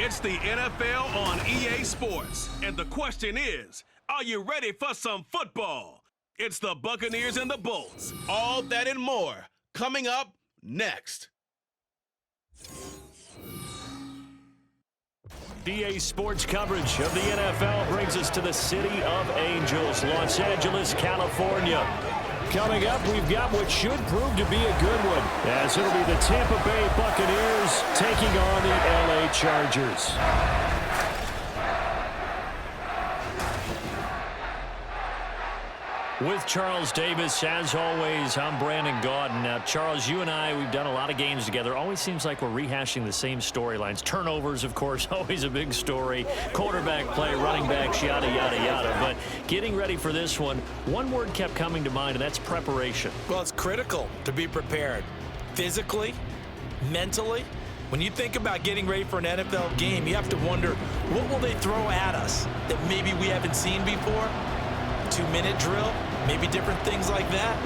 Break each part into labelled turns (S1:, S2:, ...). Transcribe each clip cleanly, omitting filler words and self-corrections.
S1: It's the NFL on EA Sports. And the question is, are you ready for some football? It's the Buccaneers and the Bolts. All that and more coming up next.
S2: EA Sports coverage of the NFL brings us to the City of Angels, Los Angeles, California. Coming up, we've got what should prove to be a good one, as it'll be the Tampa Bay Buccaneers taking on the LA Chargers. With Charles Davis, as always, I'm Brandon Gaudin. Now, Charles, you and I, we've done a lot of games together. Always seems like we're rehashing the same storylines. Turnovers, of course, always a big story. Quarterback play, running backs, yada, yada, yada. But getting ready for this one word kept coming to mind, and that's preparation.
S3: Well, it's critical to be prepared. Physically, mentally. When you think about getting ready for an NFL game, you have to wonder, what will they throw at us that maybe we haven't seen before? 2-minute drill, maybe different things like that.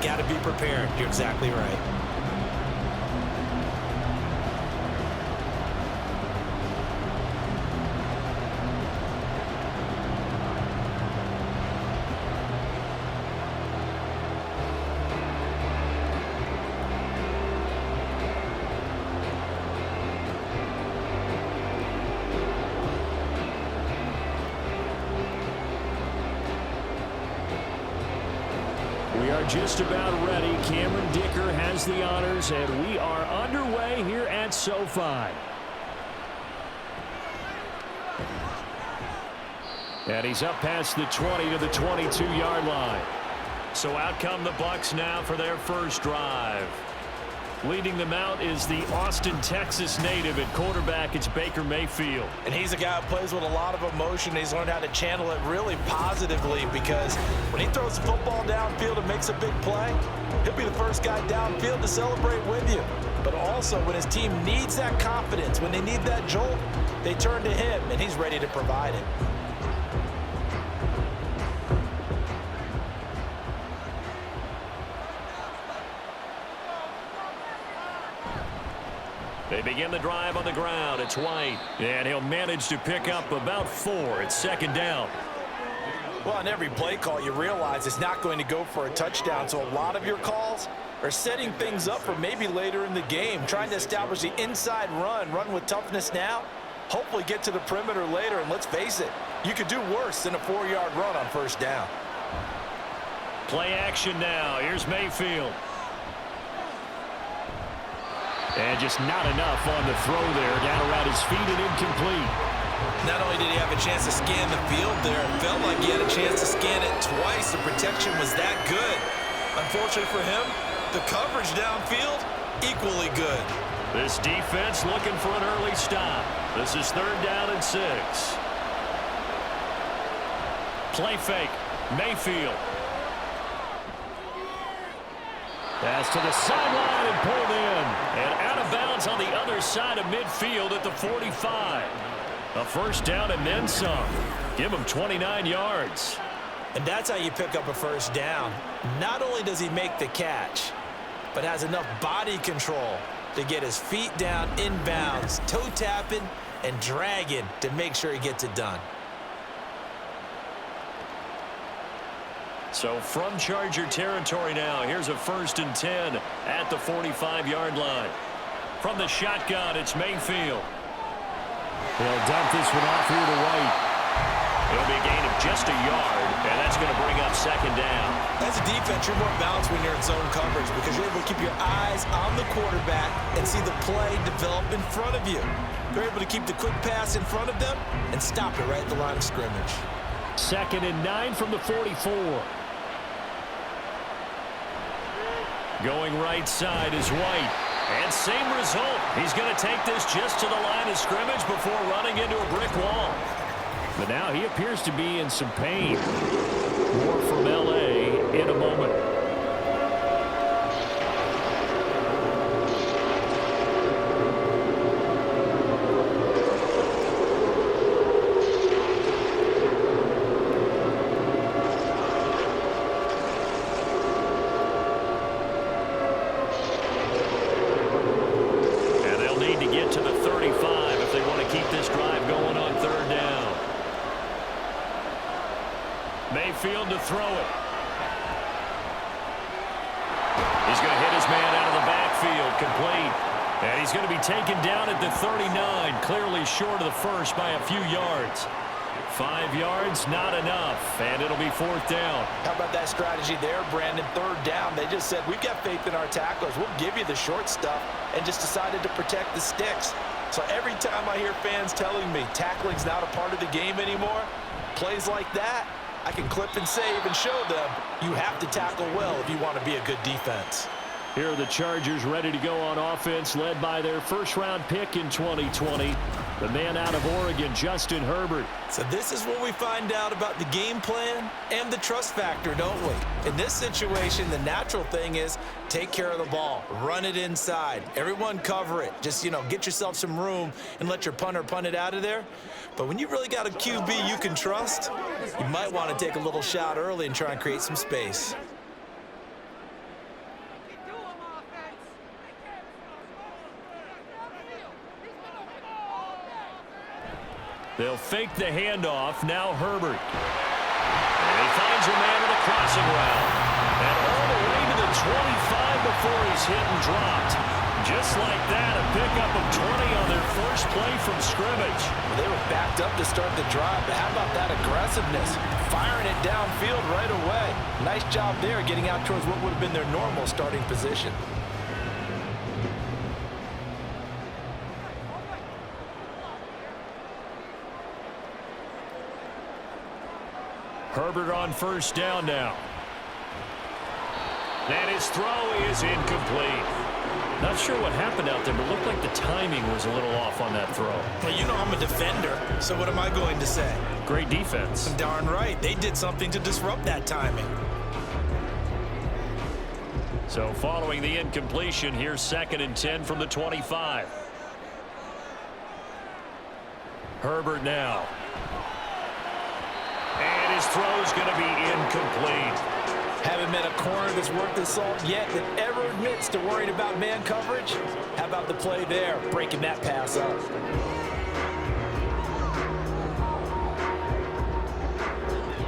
S3: Got to be prepared. You're exactly right.
S2: We are just about ready. Cameron Dicker has the honors, and we are underway here at SoFi. And he's up past the 20 to the 22-yard line. So out come the Bucs now for their first drive. Leading them out is the Austin, Texas native at quarterback. It's Baker Mayfield.
S3: And he's a guy who plays with a lot of emotion. He's learned how to channel it really positively, because when he throws the football downfield and makes a big play, he'll be the first guy downfield to celebrate with you. But also, when his team needs that confidence, when they need that jolt, they turn to him, and he's ready to provide it.
S2: They begin the drive on the ground. It's White, and he'll manage to pick up about 4. It's second down.
S3: Well, on every play call, you realize it's not going to go for a touchdown, so a lot of your calls are setting things up for maybe later in the game, trying to establish the inside run with toughness now, hopefully get to the perimeter later, and let's face it, you could do worse than a 4-yard run on first down.
S2: Play action now. Here's Mayfield. And just not enough on the throw there. Down around his feet and incomplete.
S3: Not only did he have a chance to scan the field there, it felt like he had a chance to scan it twice. The protection was that good. Unfortunately for him, the coverage downfield, equally good.
S2: This defense looking for an early stop. This is 3rd down and 6. Play fake. Mayfield. Pass to the sideline and pulled in. And out of bounds on the other side of midfield at the 45. A first down and then some. Give him 29 yards.
S3: And that's how you pick up a first down. Not only does he make the catch, but has enough body control to get his feet down inbounds, toe tapping and dragging to make sure he gets it done.
S2: So from Charger territory now, here's a 1st and 10 at the 45-yard line. From the shotgun, it's Mayfield. They'll dump this one off here to White. It'll be a gain of just a yard, and that's going to bring up 2nd down.
S3: As a defense, you're more balanced when you're in zone coverage because you're able to keep your eyes on the quarterback and see the play develop in front of you. They're able to keep the quick pass in front of them and stop it right at the line of scrimmage.
S2: 2nd and 9 from the 44. Going right side is White. And same result. He's going to take this just to the line of scrimmage before running into a brick wall. But now he appears to be in some pain. More from L.A. in a moment. Mayfield to throw it. He's going to hit his man out of the backfield, complete. And he's going to be taken down at the 39, clearly short of the first by a few yards. 5 yards, not enough, and it'll be 4th down.
S3: How about that strategy there, Brandon? 3rd down. They just said, we've got faith in our tacklers. We'll give you the short stuff, and just decided to protect the sticks. So every time I hear fans telling me tackling's not a part of the game anymore, plays like that, I can clip and save and show them you have to tackle well if you want to be a good defense.
S2: Here are the Chargers ready to go on offense, led by their first-round pick in 2020, the man out of Oregon, Justin Herbert.
S3: So this is what we find out about the game plan and the trust factor, don't we? In this situation, the natural thing is take care of the ball, run it inside, everyone cover it. Just, get yourself some room and let your punter punt it out of there. But when you really got a QB you can trust, you might want to take a little shot early and try and create some space.
S2: They'll fake the handoff. Now Herbert. And he finds a man with a crossing route. And all the way to the 25 before he's hit and dropped. Just like that, a pickup of 20 on their first play from scrimmage.
S3: Well, they were backed up to start the drive, but how about that aggressiveness? Firing it downfield right away. Nice job there getting out towards what would have been their normal starting position.
S2: Herbert on first down now. And his throw is incomplete. Not sure what happened out there, but looked like the timing was a little off on that throw.
S3: Well, I'm a defender, so what am I going to say?
S2: Great defense.
S3: Darn right. They did something to disrupt that timing.
S2: So following the incompletion, here's 2nd and 10 from the 25. Herbert now. And his throw's going to be incomplete.
S3: Haven't met a corner that's worth his salt yet that ever admits to worrying about man coverage. How about the play there, breaking that pass up?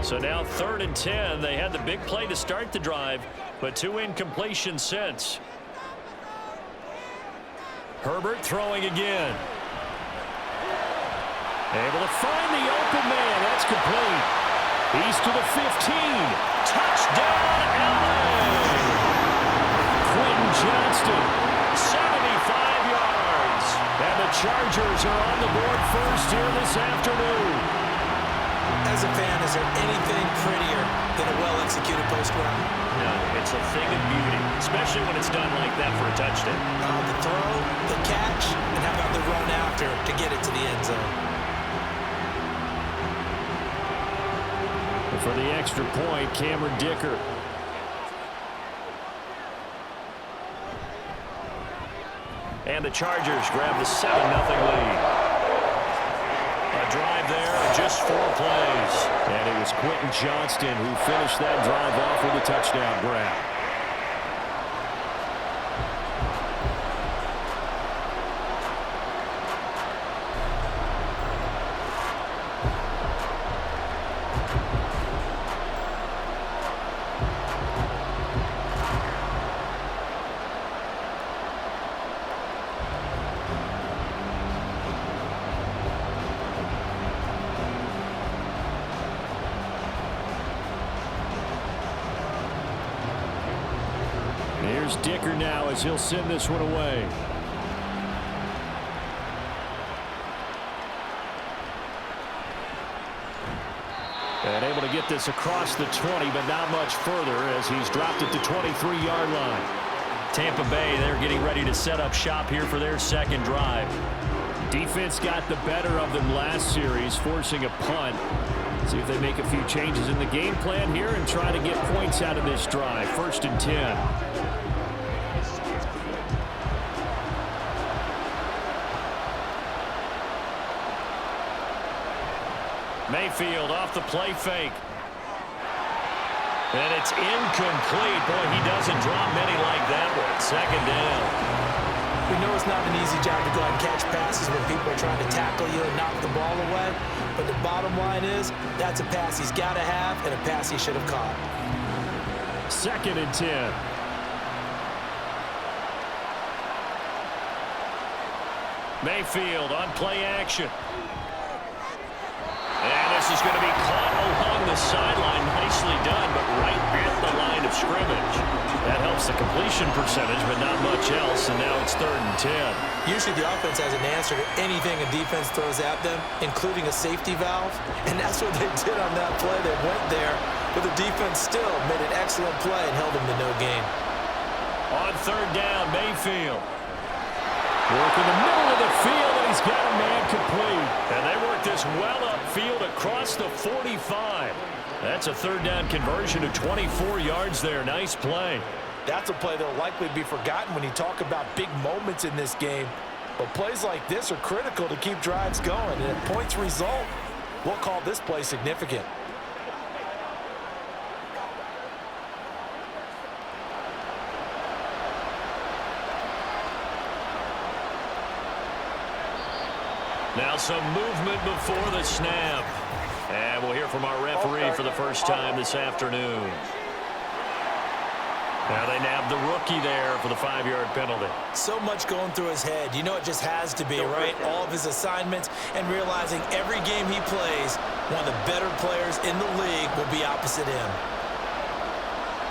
S2: So now 3rd and 10. They had the big play to start the drive, but 2 incompletions since. Herbert throwing again. Able to find the open man. That's complete. He's to the 15. Touchdown, LA! Quentin Johnston, 75 yards. And the Chargers are on the board first here this afternoon.
S3: As a fan, is there anything prettier than a well-executed post route?
S2: No, it's a thing of beauty, especially when it's done like that for a touchdown.
S3: The throw, the catch, and how about the run after to get it to the end zone?
S2: For the extra point, Cameron Dicker. And the Chargers grab the 7-0 lead. A drive there, just 4 plays. And it was Quentin Johnston who finished that drive off with a touchdown grab. Here's Dicker now as he'll send this one away. And able to get this across the 20, but not much further as he's dropped at the 23-yard line. Tampa Bay, they're getting ready to set up shop here for their second drive. Defense got the better of them last series, forcing a punt. See if they make a few changes in the game plan here and try to get points out of this drive. 1st and 10. Mayfield off the play fake. And it's incomplete. Boy, he doesn't drop many like that one. 2nd down.
S3: We know it's not an easy job to go out and catch passes when people are trying to tackle you and knock the ball away. But the bottom line is, that's a pass he's got to have and a pass he should have caught.
S2: 2nd and 10. Mayfield on play action. And this is going to be caught along the sideline. Nicely done, but right at the line of scrimmage. That helps the completion percentage, but not much else, and now it's 3rd and 10.
S3: Usually the offense has an answer to anything a defense throws at them, including a safety valve, and that's what they did on that play. They went there, but the defense still made an excellent play and held them to no gain.
S2: On 3rd down, Mayfield. Work in the middle of the field, and he's got a man complete. And they work this well upfield across the 45. That's a 3rd down conversion of 24 yards there. Nice play.
S3: That's a play that will likely be forgotten when you talk about big moments in this game. But plays like this are critical to keep drives going. And if points result, we'll call this play significant.
S2: Now some movement before the snap. And we'll hear from our referee for the first time this afternoon. Now they nabbed the rookie there for the 5-yard penalty.
S3: So much going through his head. You know it just has to be, right? All of his assignments and realizing every game he plays, one of the better players in the league will be opposite him.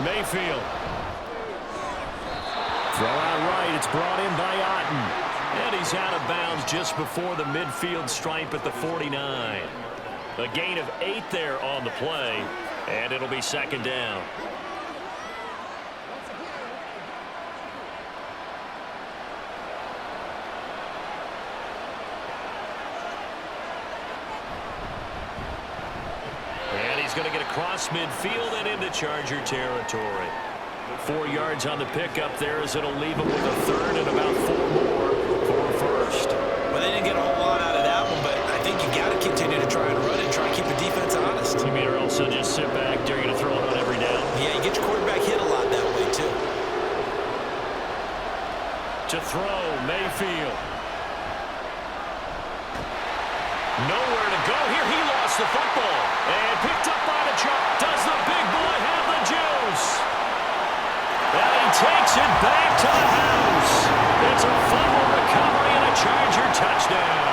S2: Mayfield. Throw out right. It's brought in by Otten. And he's out of bounds just before the midfield stripe at the 49. A gain of 8 there on the play, and it'll be 2nd down. And he's going to get across midfield and into Charger territory. 4 yards on the pickup there as it'll leave him with a 3rd and about 4 more for a 1st.
S3: Well, they didn't get a whole lot out of that one, but I think you got to continue to try and run and try and keep the defense honest.
S2: You mean or else they'll just sit back, they're going to throw it on every down?
S3: Yeah, you get your quarterback hit a lot that way, too.
S2: To throw, Mayfield. Nowhere to go here. He lost the football. And picked up by the truck. Does the big boy have the juice? And he takes it back to the house. It's a fumble recovery and a Charger touchdown.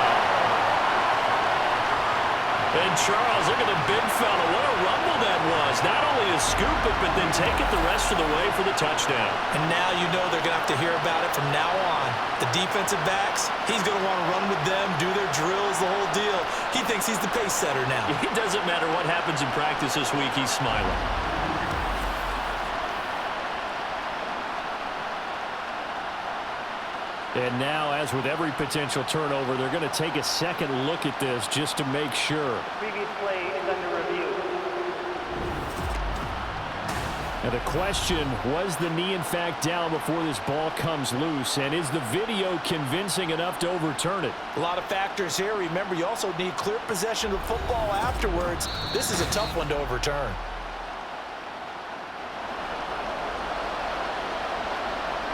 S2: And Charles, look at the big fella. What a rumble that was. Not only to scoop it, but then take it the rest of the way for the touchdown.
S3: And now you know they're going to have to hear about it from now on. The defensive backs, he's going to want to run with them, do their drills, the whole deal. He thinks he's the pace setter now.
S2: It doesn't matter what happens in practice this week, he's smiling. And now, as with every potential turnover, they're going to take a second look at this just to make sure.
S4: Previous play is under review.
S2: And the question, was the knee in fact down before this ball comes loose? And is the video convincing enough to overturn it?
S3: A lot of factors here. Remember, you also need clear possession of the football afterwards. This is a tough one to overturn.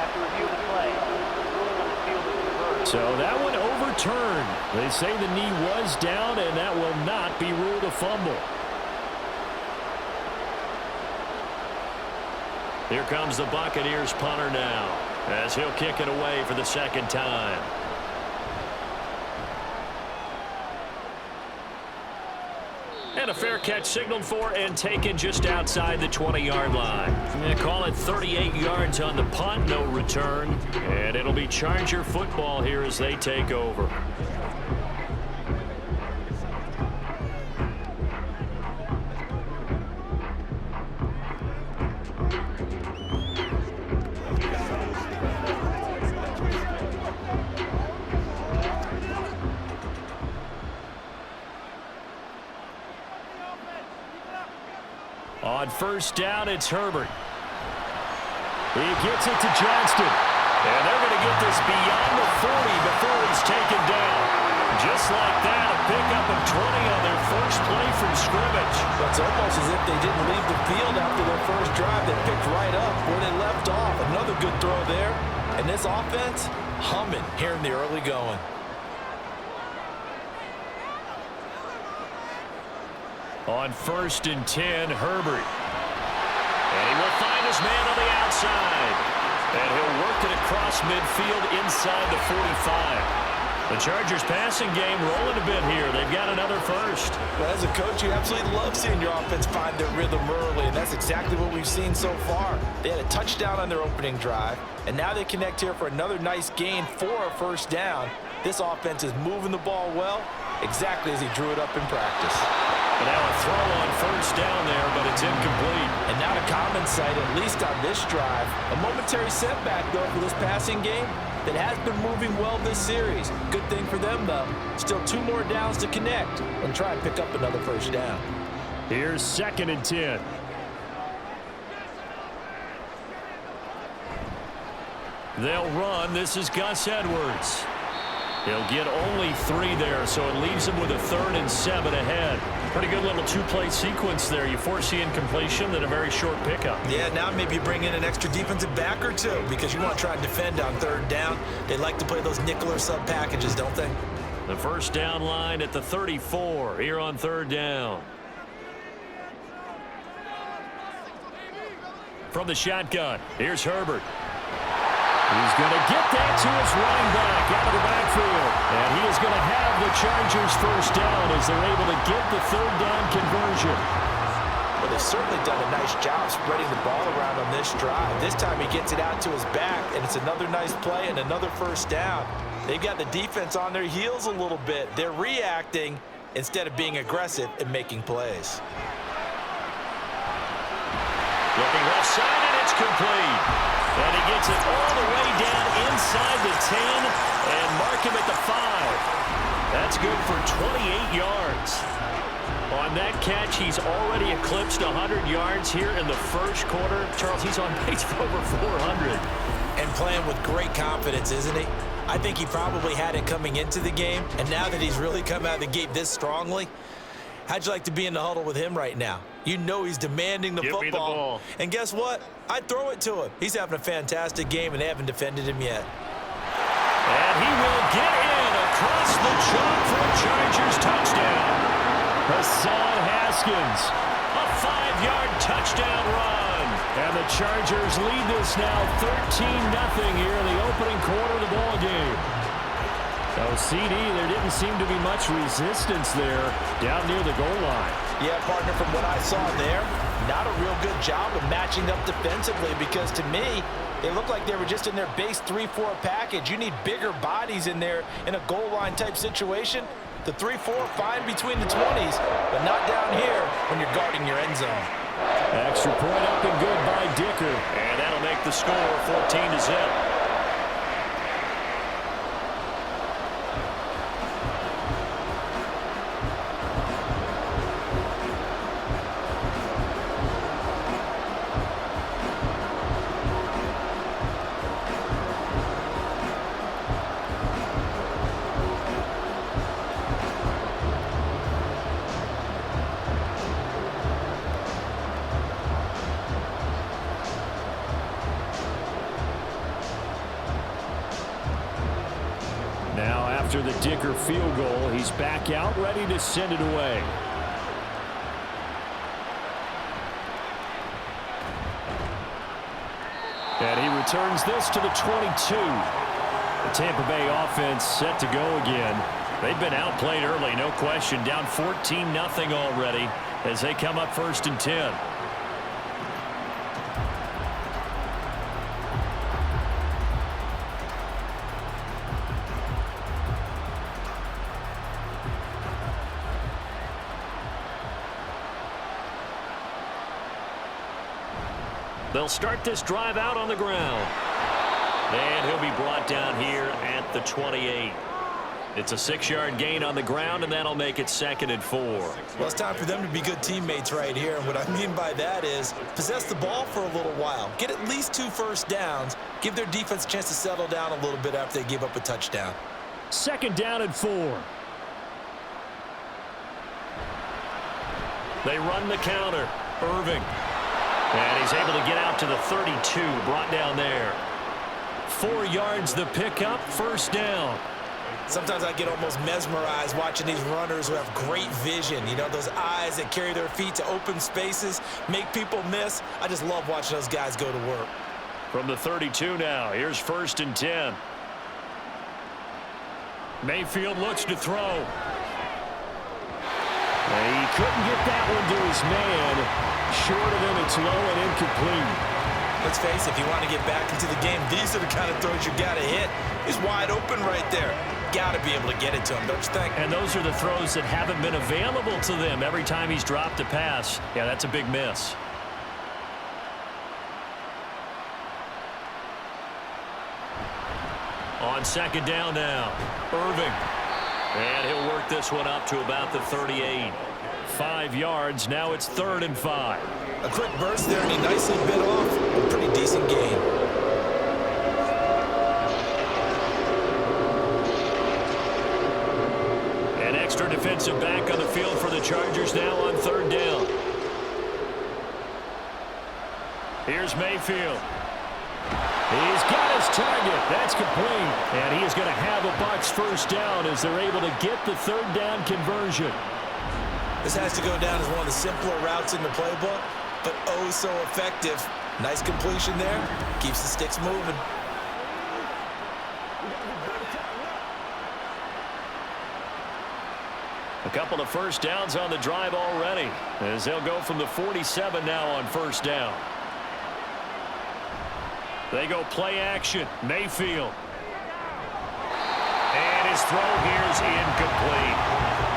S4: After review of the play, ruling on the field is reversed.
S2: So that one overturned. They say the knee was down, and that will not be ruled a fumble. Here comes the Buccaneers punter now, as he'll kick it away for the 2nd time. And a fair catch signaled for and taken just outside the 20-yard line. They call it 38 yards on the punt, no return. And it'll be Charger football here as they take over. On 1st down, it's Herbert. He gets it to Johnston. And they're going to get this beyond the 40 before he's taken down. Just like that, a pickup of 20 on their first play from scrimmage.
S3: It's almost as if they didn't leave the field after their first drive. They picked right up where they left off. Another good throw there. And this offense, humming here in the early going.
S2: On 1st and 10, Herbert. And he will find his man on the outside. And he'll work it across midfield inside the 45. The Chargers passing game rolling a bit here. They've got another first.
S3: Well, as a coach, you absolutely love seeing your offense find their rhythm early, and that's exactly what we've seen so far. They had a touchdown on their opening drive, and now they connect here for another nice gain for a first down. This offense is moving the ball well, exactly as he drew it up in practice.
S2: And now a throw on first down there, but it's incomplete.
S3: And not a common sight, at least on this drive. A momentary setback, though, for this passing game that has been moving well this series. Good thing for them, though. Still 2 more downs to connect and try and pick up another first down.
S2: Here's 2nd and 10. They'll run. This is Gus Edwards. He'll get only 3 there, so it leaves him with a 3rd and 7 ahead. Pretty good little 2-play sequence there. You force the incompletion, then a very short pickup.
S3: Yeah, now maybe you bring in an extra defensive back or 2 because you want to try and defend on 3rd down. They like to play those nickel or sub packages, don't they?
S2: The first down line at the 34 here on 3rd down. From the shotgun, here's Herbert. He's going to get that to his running back out of the backfield. And he is going to have the Chargers first down as they're able to get the 3rd down conversion.
S3: Well, they've certainly done a nice job spreading the ball around on this drive. This time he gets it out to his back, and it's another nice play and another first down. They've got the defense on their heels a little bit. They're reacting instead of being aggressive and making plays.
S2: Looking left side, and it's complete. And he gets it all the way down inside the 10 and mark him at the 5. That's good for 28 yards. On that catch, he's already eclipsed 100 yards here in the first quarter. Charles, he's on pace for over 400.
S3: And playing with great confidence, isn't he? I think he probably had it coming into the game, and now that he's really come out of the gate this strongly, how'd you like to be in the huddle with him right now? You know he's demanding the football.
S2: Give me the ball.
S3: And guess what? I'd throw it to him. He's having a fantastic game, and they haven't defended him yet.
S2: And he will get in across the chalk for a Chargers touchdown. Hassan Haskins, a 5-yard touchdown run. And the Chargers lead this now 13-0 here in the opening quarter of the ball game. So, CD, there didn't seem to be much resistance there down near the goal line.
S3: Yeah, partner, from what I saw there, not a real good job of matching up defensively because, to me, they looked like they were just in their base 3-4 package. You need bigger bodies in there in a goal line type situation. The 3-4, fine between the 20s, but not down here when you're guarding your end zone.
S2: Extra point up and good by Dicker. And that'll make the score 14-0. Now, after the Dicker field goal, he's back out, ready to send it away. And he returns this to the 22. The Tampa Bay offense set to go again. They've been outplayed early, no question. Down 14-0 already as they come up 1st and 10. They'll start this drive out on the ground. And he'll be brought down here at the 28. It's a 6-yard gain on the ground, and that'll make it 2nd and 4.
S3: Well, it's time for them to be good teammates right here. And what I mean by that is possess the ball for a little while. Get at least 2 first downs. Give their defense a chance to settle down a little bit after they give up a touchdown.
S2: 2nd down and 4. They run the counter. Irving. And he's able to get out to the 32, brought down there. 4 yards the pickup, first down.
S3: Sometimes I get almost mesmerized watching these runners who have great vision. You know, those eyes that carry their feet to open spaces, make people miss. I just love watching those guys go to work.
S2: From the 32 now, here's 1st and 10. Mayfield looks to throw.
S5: He couldn't get that one to his man. Short of him, it's low and incomplete.
S3: Let's face it, if you want to get back into the game, these are the kind of throws you got to hit. He's wide open right there. Got to be able to get it to him, don't you think?
S2: And those are the throws that haven't been available to them every time he's dropped a pass. Yeah, that's a big miss. On 2nd down now, Irving. And he'll work this one up to about the 38. 5 yards, now it's 3rd and 5.
S3: A quick burst there, and he nicely bit off a pretty decent gain.
S2: An extra defensive back on the field for the Chargers now on 3rd down. Here's Mayfield. He's got his target. That's complete. And he is going to have a Bucs 1st down as they're able to get the 3rd down conversion.
S3: This has to go down as one of the simpler routes in the playbook, but oh so effective. Nice completion there. Keeps the sticks moving.
S2: A couple of 1st downs on the drive already as they'll go from the 47 now on 1st down. They go play action. Mayfield. And his throw here is incomplete.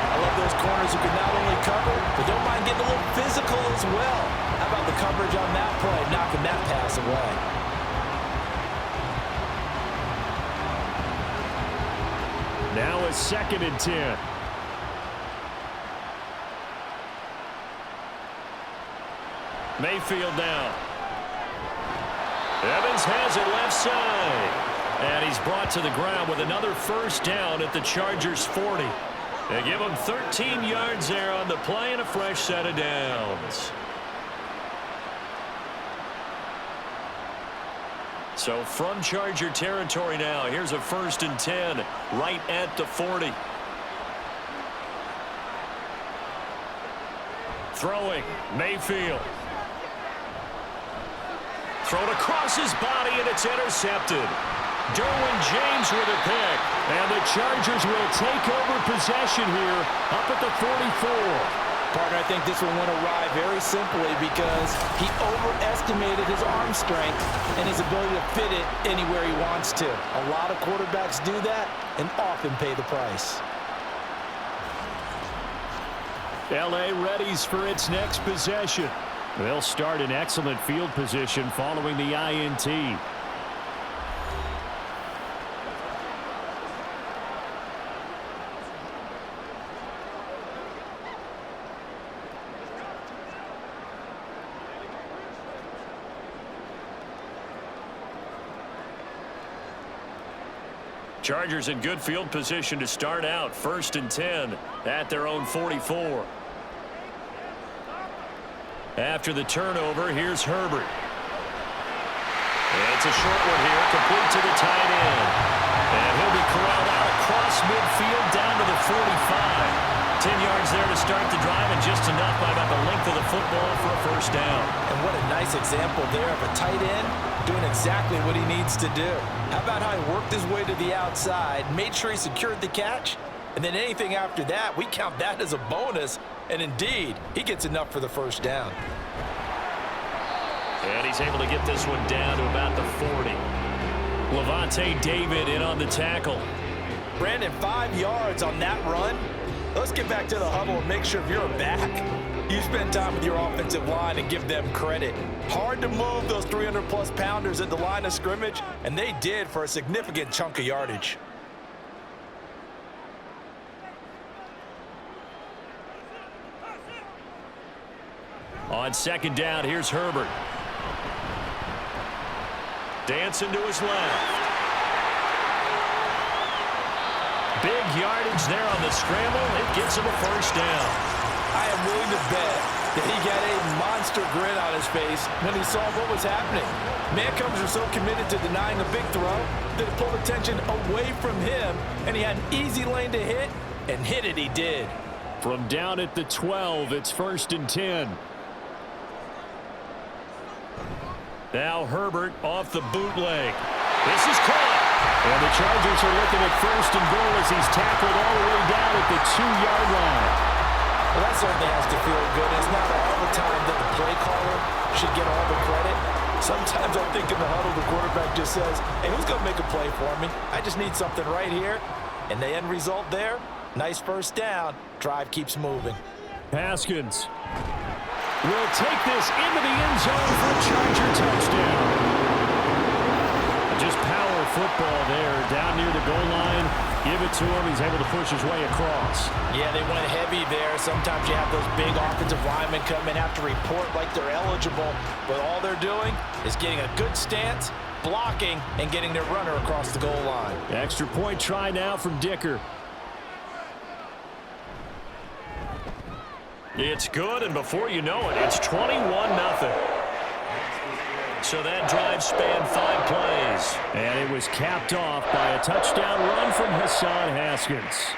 S3: I love those corners who can not only cover, but don't mind getting a little physical as well. How about the coverage on that play, knocking that pass away?
S5: Now a 2nd and 10.
S2: Mayfield now. Evans has it left side. And he's brought to the ground with another 1st down at the Chargers' 40. They give him 13 yards there on the play and a fresh set of downs. So from Charger territory now, here's a 1st and 10 right at the 40. Throwing, Mayfield. Thrown across his body, and it's intercepted. Derwin James with a pick. And the Chargers will take over possession here up at the 44.
S3: Partner, I think this one went awry very simply because he overestimated his arm strength and his ability to fit it anywhere he wants to. A lot of quarterbacks do that and often pay the price.
S5: L.A. readies for its next possession. They'll start in excellent field position following the INT.
S2: Chargers in good field position to start out. 1st and 10 at their own 44. After the turnover, here's Herbert. It's a short one here, complete to the tight end. And he'll be corralled out across midfield down to the 45. 10 yards there to start the drive, and just enough by about the length of the football for a 1st down.
S3: And what a nice example there of a tight end doing exactly what he needs to do. How about how he worked his way to the outside, made sure he secured the catch, and then anything after that, we count that as a bonus. And indeed, he gets enough for the 1st down.
S2: And he's able to get this one down to about the 40. Levante David in on the tackle.
S3: Brandon, 5 yards on that run. Let's get back to the huddle and make sure if you're a back, you spend time with your offensive line and give them credit. Hard to move those 300-plus pounders at the line of scrimmage, and they did for a significant chunk of yardage.
S2: On 2nd down, here's Herbert. Dancing to his left. Big yardage there on the scramble. It gets him a 1st down.
S3: I am willing to bet He got a monster grin on his face when he saw what was happening. Mancombs are so committed to denying a big throw that it pulled attention away from him, and he had an easy lane to hit, and hit it he did.
S5: From down at the 12, it's 1st and 10. Now Herbert off the bootleg. This is caught. And the Chargers are looking at 1st and goal as he's tackled all the way down at the 2-yard line.
S3: Well, that certainly has to feel good. It's not all the time that the play caller should get all the credit. Sometimes I think in the huddle, the quarterback just says, hey, who's going to make a play for me? I just need something right here. And the end result there, nice first down. Drive keeps moving.
S5: Haskins will take this into the end zone for a Charger touchdown. Just power football there, down near the goal line. Give it to him. He's able to push his way across.
S3: Yeah, they went heavy there. Sometimes you have those big offensive linemen come in, have to report like they're eligible. But all they're doing is getting a good stance, blocking, and getting their runner across the goal line.
S5: Extra point try now from Dicker.
S2: It's good, and before you know it, it's 21-0. So that drive spanned 5 plays.
S5: And it was capped off by a touchdown run from Hassan Haskins.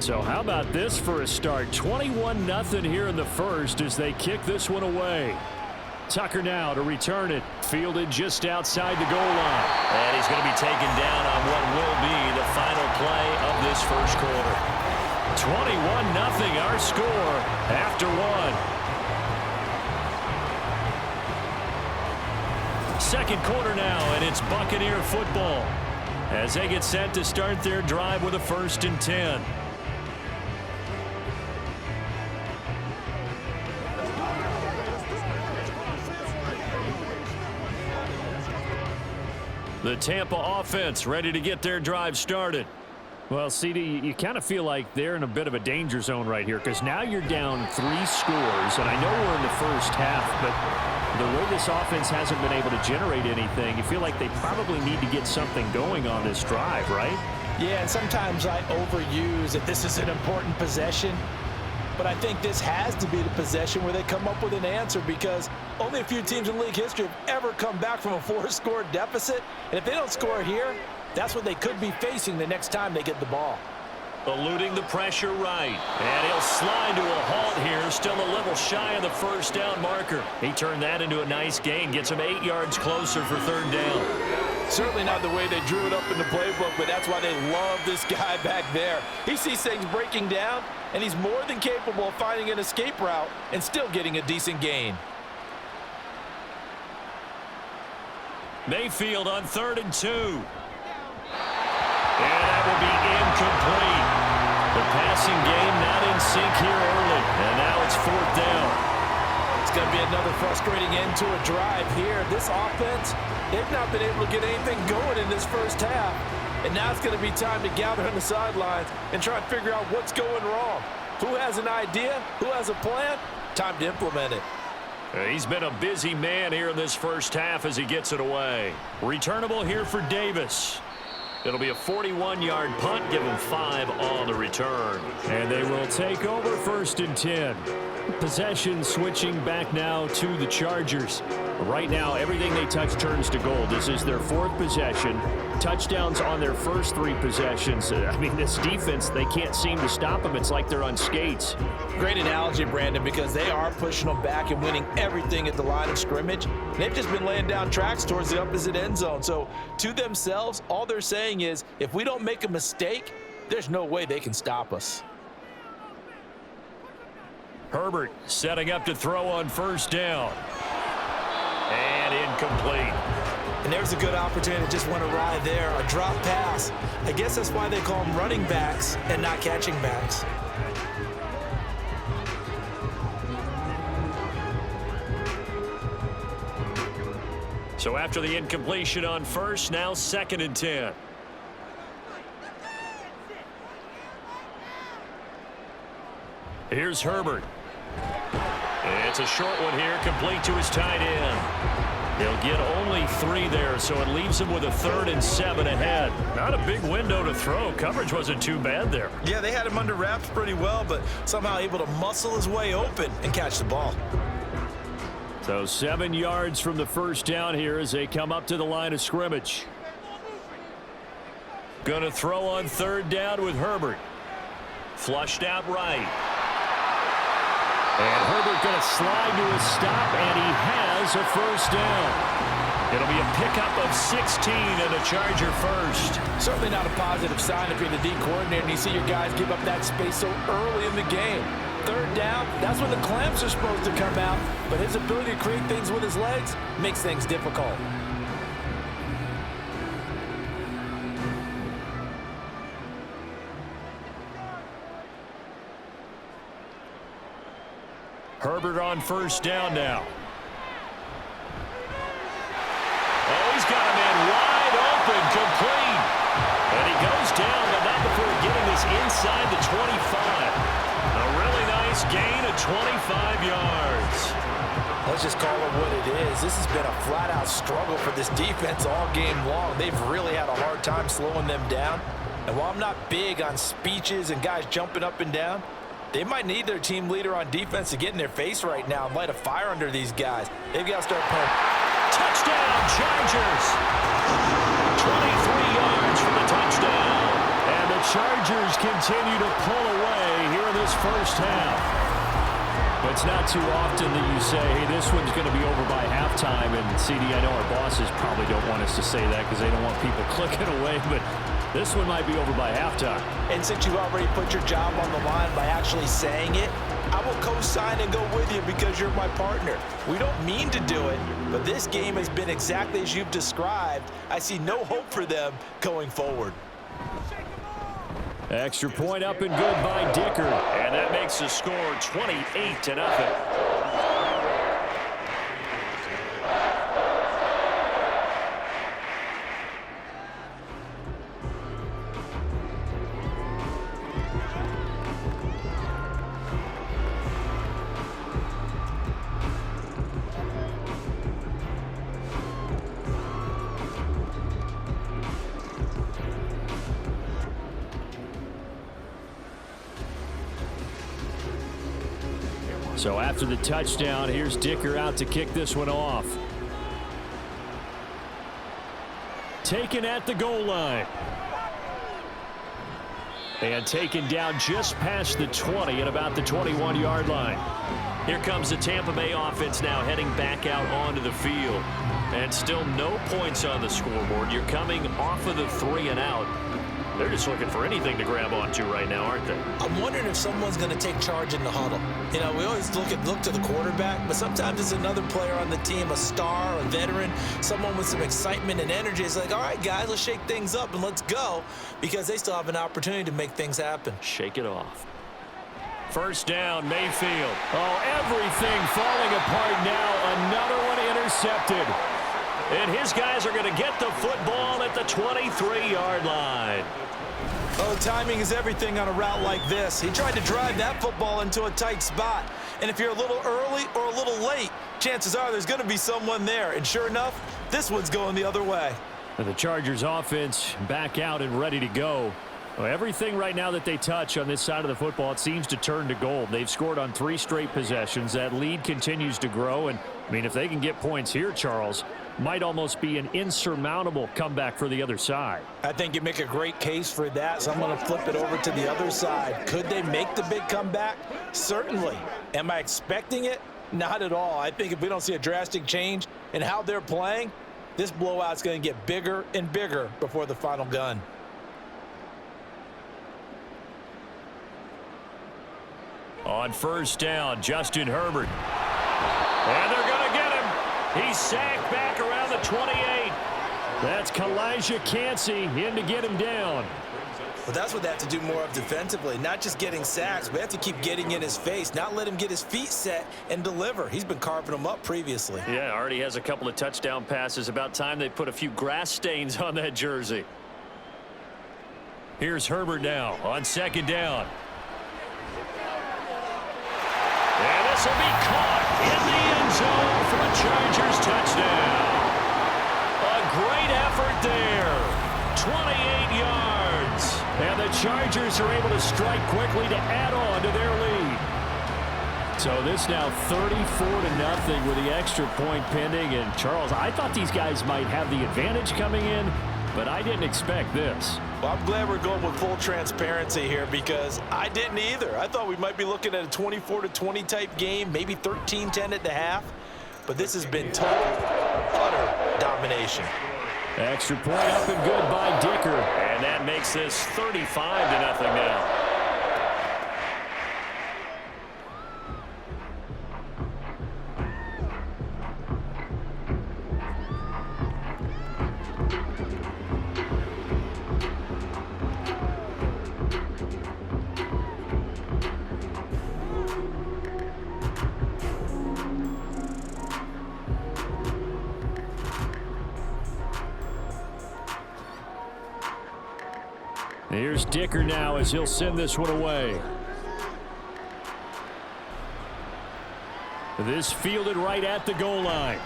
S5: So how about this for a start? 21-0 here in the first as they kick this one away. Tucker now to return it. Fielded just outside the goal line.
S2: And he's going to be taken down on what will be the final play of this first quarter.
S5: 21-0 our score after 1. Second quarter now, and it's Buccaneer football as they get set to start their drive with a 1st and 10. The Tampa offense ready to get their drive started. Well, CD, you kind of feel like they're in a bit of a danger zone right here because now you're down 3 scores, and I know we're in the first half, but the way this offense hasn't been able to generate anything, you feel like they probably need to get something going on this drive, right?
S3: Yeah, and sometimes I overuse that this is an important possession. But I think this has to be the possession where they come up with an answer because only a few teams in league history have ever come back from a 4-score deficit. And if they don't score here, that's what they could be facing the next time they get the ball.
S2: Eluding the pressure right. And he'll slide to a halt here, still a little shy of the first down marker. He turned that into a nice gain, gets him 8 yards closer for 3rd down.
S3: Certainly not the way they drew it up in the playbook, but that's why they love this guy back there. He sees things breaking down, and he's more than capable of finding an escape route and still getting a decent gain.
S5: Mayfield on 3rd and 2. And that will be incomplete. The passing game not in sync here early, and now it's 4th down.
S3: It's going to be another frustrating end to a drive here. This offense, they've not been able to get anything going in this first half. And now it's going to be time to gather on the sidelines and try and figure out what's going wrong. Who has an idea? Who has a plan? Time to implement it.
S5: He's been a busy man here in this first half as he gets it away. Returnable here for Davis. It'll be a 41-yard punt, give him 5 on the return. And they will take over 1st and 10. Possession switching back now to the Chargers. Right now, everything they touch turns to gold. This is their 4th possession. Touchdowns on their first 3 possessions. I mean, this defense, they can't seem to stop them. It's like they're on skates.
S3: Great analogy, Brandon, because they are pushing them back and winning everything at the line of scrimmage. They've just been laying down tracks towards the opposite end zone. So to themselves, all they're saying is, if we don't make a mistake, there's no way they can stop us.
S5: Herbert setting up to throw on 1st down. And incomplete.
S3: And there's a good opportunity to just went awry there. A drop pass. I guess that's why they call them running backs and not catching backs.
S5: So after the incompletion on 1st, now 2nd and 10. Here's Herbert. It's a short one here, complete to his tight end. He'll get only 3 there, so it leaves him with a 3rd and 7 ahead. Not a big window to throw. Coverage wasn't too bad there.
S3: Yeah, they had him under wraps pretty well, but somehow able to muscle his way open and catch the ball.
S5: So 7 yards from the first down here as they come up to the line of scrimmage. Going to throw on 3rd down with Herbert. Flushed out right. And Herbert going to slide to a stop, and he has a first down. It'll be a pickup of 16 and a Charger first.
S3: Certainly not a positive sign if you're the D coordinator and you see your guys give up that space so early in the game. 3rd down, that's when the clamps are supposed to come out, but his ability to create things with his legs makes things difficult.
S5: Herbert on first down now. Oh, he's got a man wide open, complete. And he goes down, but not before getting this inside the 25. A really nice gain of 25 yards.
S3: Let's just call it what it is. This has been a flat-out struggle for this defense all game long. They've really had a hard time slowing them down. And while I'm not big on speeches and guys jumping up and down, they might need their team leader on defense to get in their face right now and light a fire under these guys. They've got to start playing.
S5: Touchdown, Chargers! 23 yards for the touchdown. And the Chargers continue to pull away here in this first half.
S2: But it's not too often that you say, hey, this one's going to be over by halftime. And, CD, I know our bosses probably don't want us to say that because they don't want people clicking away. But this one might be over by halftime.
S3: And since you already put your job on the line by actually saying it, I will co-sign and go with you because you're my partner. We don't mean to do it, but this game has been exactly as you've described. I see no hope for them going forward.
S2: Extra point up and good by Dicker.
S5: And that makes the score 28-0.
S2: So after the touchdown, here's Dicker out to kick this one off. Taken at the goal line. And taken down just past the 20 at about the 21-yard line. Here comes the Tampa Bay offense now heading back out onto the field. And still no points on the scoreboard. You're coming off of the 3 and out. They're just looking for anything to grab onto right now, aren't they?
S3: I'm wondering if someone's going to take charge in the huddle. You know, we always look to the quarterback, but sometimes it's another player on the team, a star, a veteran, someone with some excitement and energy. It's like, all right, guys, let's shake things up and let's go, because they still have an opportunity to make things happen.
S2: Shake it off.
S5: First down, Mayfield.
S2: Oh, everything falling apart now. Another one intercepted.
S5: And his guys are going to get the football at the 23-yard line.
S3: Oh, timing is everything on a route like this. He tried to drive that football into a tight spot. And if you're a little early or a little late, chances are there's going to be someone there. And sure enough, this one's going the other way.
S2: And the Chargers offense back out and ready to go. Well, everything right now that they touch on this side of the football, it seems to turn to gold. They've scored on 3 straight possessions. That lead continues to grow. And, I mean, if they can get points here, Charles, might almost be an insurmountable comeback for the other side.
S3: I think you make a great case for that, so I'm going to flip it over to the other side. Could they make the big comeback? Certainly. Am I expecting it? Not at all. I think if we don't see a drastic change in how they're playing, this blowout's going to get bigger and bigger before the final gun.
S5: On first down, Justin Herbert. And they're going to get him. He's sacked back around the 28.
S2: That's Kalijah Cansey in to get him down.
S3: Well, that's what they have to do more of defensively, not just getting sacks, but they have to keep getting in his face, not let him get his feet set and deliver. He's been carving them up previously.
S2: Yeah, already has a couple of touchdown passes. About time they put a few grass stains on that jersey.
S5: Here's Herbert now on second down. This will be caught in the end zone for a Chargers touchdown. A great effort there. 28 yards. And the Chargers are able to strike quickly to add on to their lead. So this now 34-0 with the extra point pending. And Charles, I thought these guys might have the advantage coming in, but I didn't expect this.
S3: Well, I'm glad we're going with full transparency here because I didn't either. I thought we might be looking at a 24-20 type game, maybe 13-10 at the half. But this has been total, utter domination.
S5: Extra point up and good by Dicker. And that makes this 35-0 now. Here's Dicker now as he'll send this one away. This fielded right at the goal line.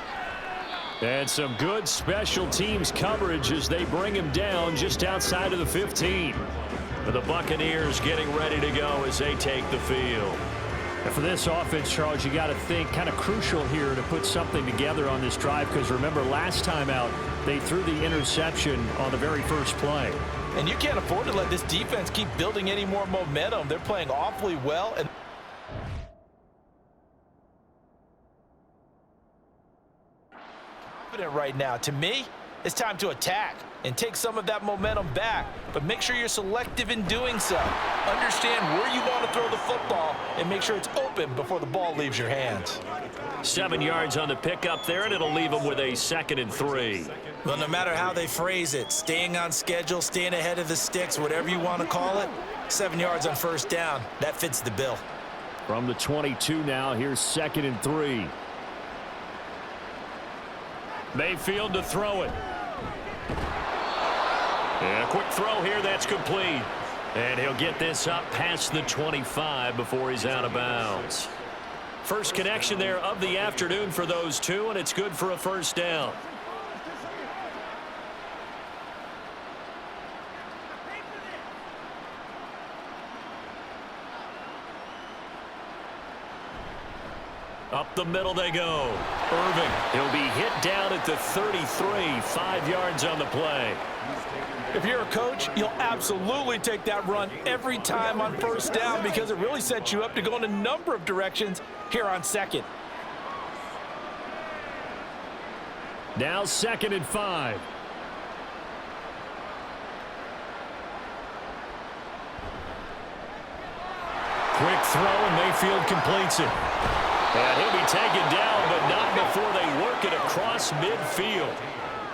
S5: And some good special teams coverage as they bring him down just outside of the 15. The Buccaneers getting ready to go as they take the field. And for this offense, Charles, you got to think kind of crucial here to put something together on this drive because remember last time out they threw the interception on the very first play.
S3: And you can't afford to let this defense keep building any more momentum. They're playing awfully well. And confident right now. To me, it's time to attack and take some of that momentum back. But make sure you're selective in doing so. Understand where you want to throw the football and make sure it's open before the ball leaves your hands.
S5: 7 yards on the pickup there, and it'll leave them with a 2nd and 3.
S3: Well, no matter how they phrase it, staying on schedule, staying ahead of the sticks, whatever you want to call it, 7 yards on first down, that fits the bill.
S5: From the 22 now, here's 2nd and 3. Mayfield to throw it. And a quick throw here, that's complete. And he'll get this up past the 25 before he's out of bounds. First connection there of the afternoon for those two, and it's good for a first down. Up the middle they go. Irving, he'll be hit down at the 33, 5 yards on the play.
S3: If you're a coach, you'll absolutely take that run every time on first down because it really sets you up to go in a number of directions here on second.
S5: Now 2nd and 5. Quick throw and Mayfield completes it. And he'll be taken down, but not before they work it across midfield.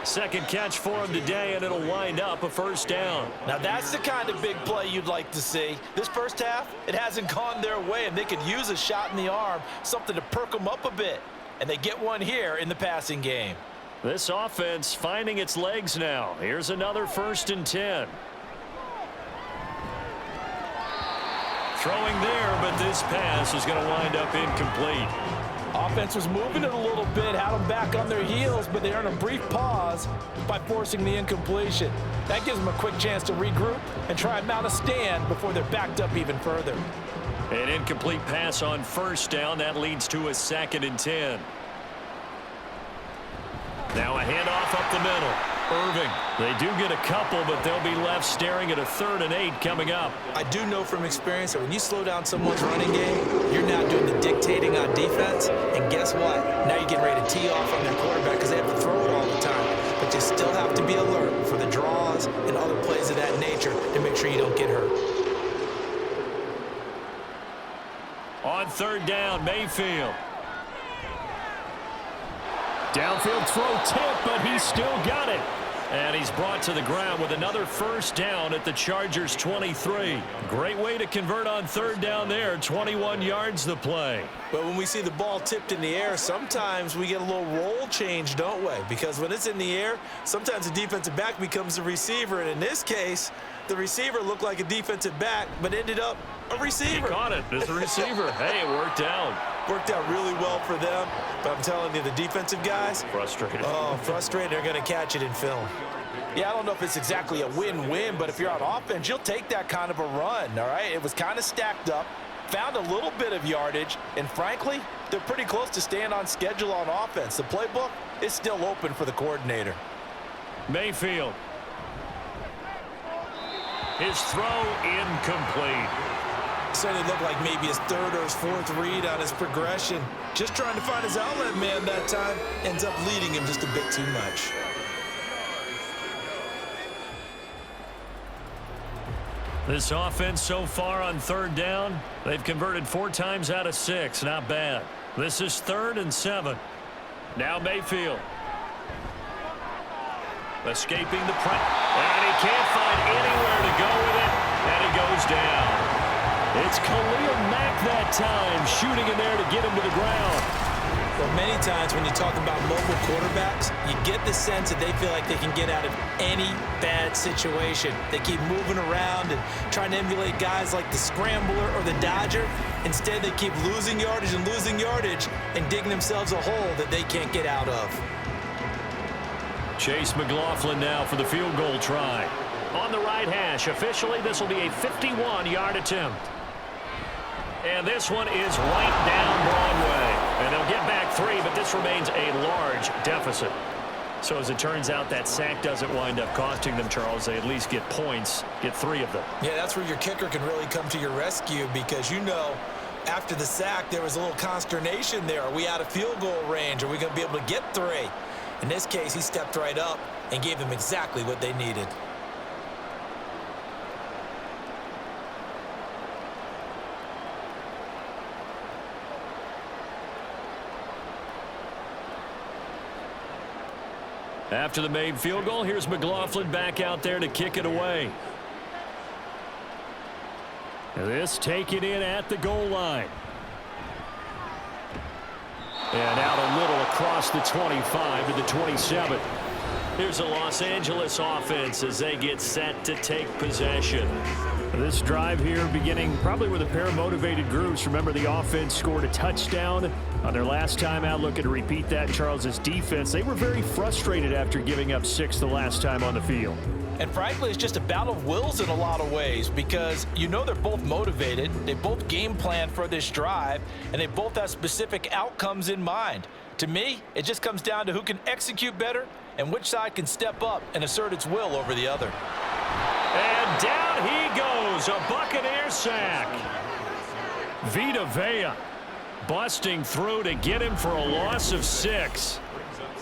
S5: Second catch for him today, and it'll wind up a first down.
S3: Now that's the kind of big play you'd like to see. This first half, it hasn't gone their way, and they could use a shot in the arm, something to perk them up a bit. And they get one here in the passing game.
S5: This offense finding its legs now. Here's another 1st and 10. Throwing there, but this pass is going to wind up incomplete.
S3: Offense was moving it a little bit, had them back on their heels, but they earned a brief pause by forcing the incompletion. That gives them a quick chance to regroup and try and mount a stand before they're backed up even further.
S5: An incomplete pass on first down. That leads to a 2nd and 10. Now a handoff up the middle. Irving. They do get a couple, but they'll be left staring at a 3rd and 8 coming up.
S3: I do know from experience that when you slow down someone's running game, you're now doing the dictating on defense. And guess what? Now you're getting ready to tee off on their quarterback because they have to throw it all the time. But you still have to be alert for the draws and other plays of that nature to make sure you don't get hurt.
S5: On 3rd down, Mayfield. Downfield throw tip, but he's still got it. And he's brought to the ground with another first down at the Chargers 23. Great way to convert on 3rd down there. 21 yards the play.
S3: But when we see the ball tipped in the air, sometimes we get a little roll change, don't we? Because when it's in the air, sometimes the defensive back becomes the receiver. And in this case, The receiver looked like a defensive back, but ended up a receiver.
S5: He caught it as a receiver. Hey, it worked out.
S3: Worked out really well for them, but I'm telling you, the defensive guys,
S5: Frustrated.
S3: oh, frustrated. They're going to catch it in film.
S6: Yeah, I don't know if it's exactly a win-win, but if you're on offense, you'll take that kind of a run, all right? It was kind of stacked up, found a little bit of yardage, and frankly, they're pretty close to staying on schedule on offense. The playbook is still open for the coordinator.
S5: Mayfield. His throw incomplete.
S3: Certainly looked like maybe his third or his fourth read on his progression. Just trying to find his outlet man that time. Ends up leading him just a bit too much.
S5: This offense so far on third down, they've converted 4 times out of 6. Not bad. This is 3rd and 7. Now Mayfield. Escaping the press. And he can't find anywhere to go with it. And he goes down. It's Khalil Mack that time, shooting in there to get him to the ground.
S3: Well, many times when you talk about mobile quarterbacks, you get the sense that they feel like they can get out of any bad situation. They keep moving around and trying to emulate guys like the Scrambler or the Dodger. Instead, they keep losing yardage and digging themselves a hole that they can't get out of.
S5: Chase McLaughlin now for the field goal try.
S2: On the right hash, officially, this will be a 51-yard attempt. And this one is right down Broadway. And they'll get back 3, but this remains a large deficit. So as it turns out, that sack doesn't wind up costing them, Charles. They at least get points, get 3 of them.
S3: Yeah, that's where your kicker can really come to your rescue because, you know, after the sack, there was a little consternation there. Are we out of field goal range? Are we going to be able to get 3? In this case, he stepped right up and gave them exactly what they needed.
S5: After the made field goal, here's McLaughlin back out there to kick it away. This taken in at the goal line. And out a little across the 25 to the 27. Here's a Los Angeles offense as they get set to take possession. This drive here beginning probably with a pair of motivated groups. Remember, the offense scored a touchdown on their last time out. Looking to repeat that. Charles's defense, they were very frustrated after giving up 6 the last time on the field.
S6: And frankly, it's just a battle of wills in a lot of ways because you know they're both motivated, they both game plan for this drive, and they both have specific outcomes in mind. To me, it just comes down to who can execute better and which side can step up and assert its will over the other.
S5: And down he goes, a Buccaneer sack. Vita Vea busting through to get him for a loss of 6.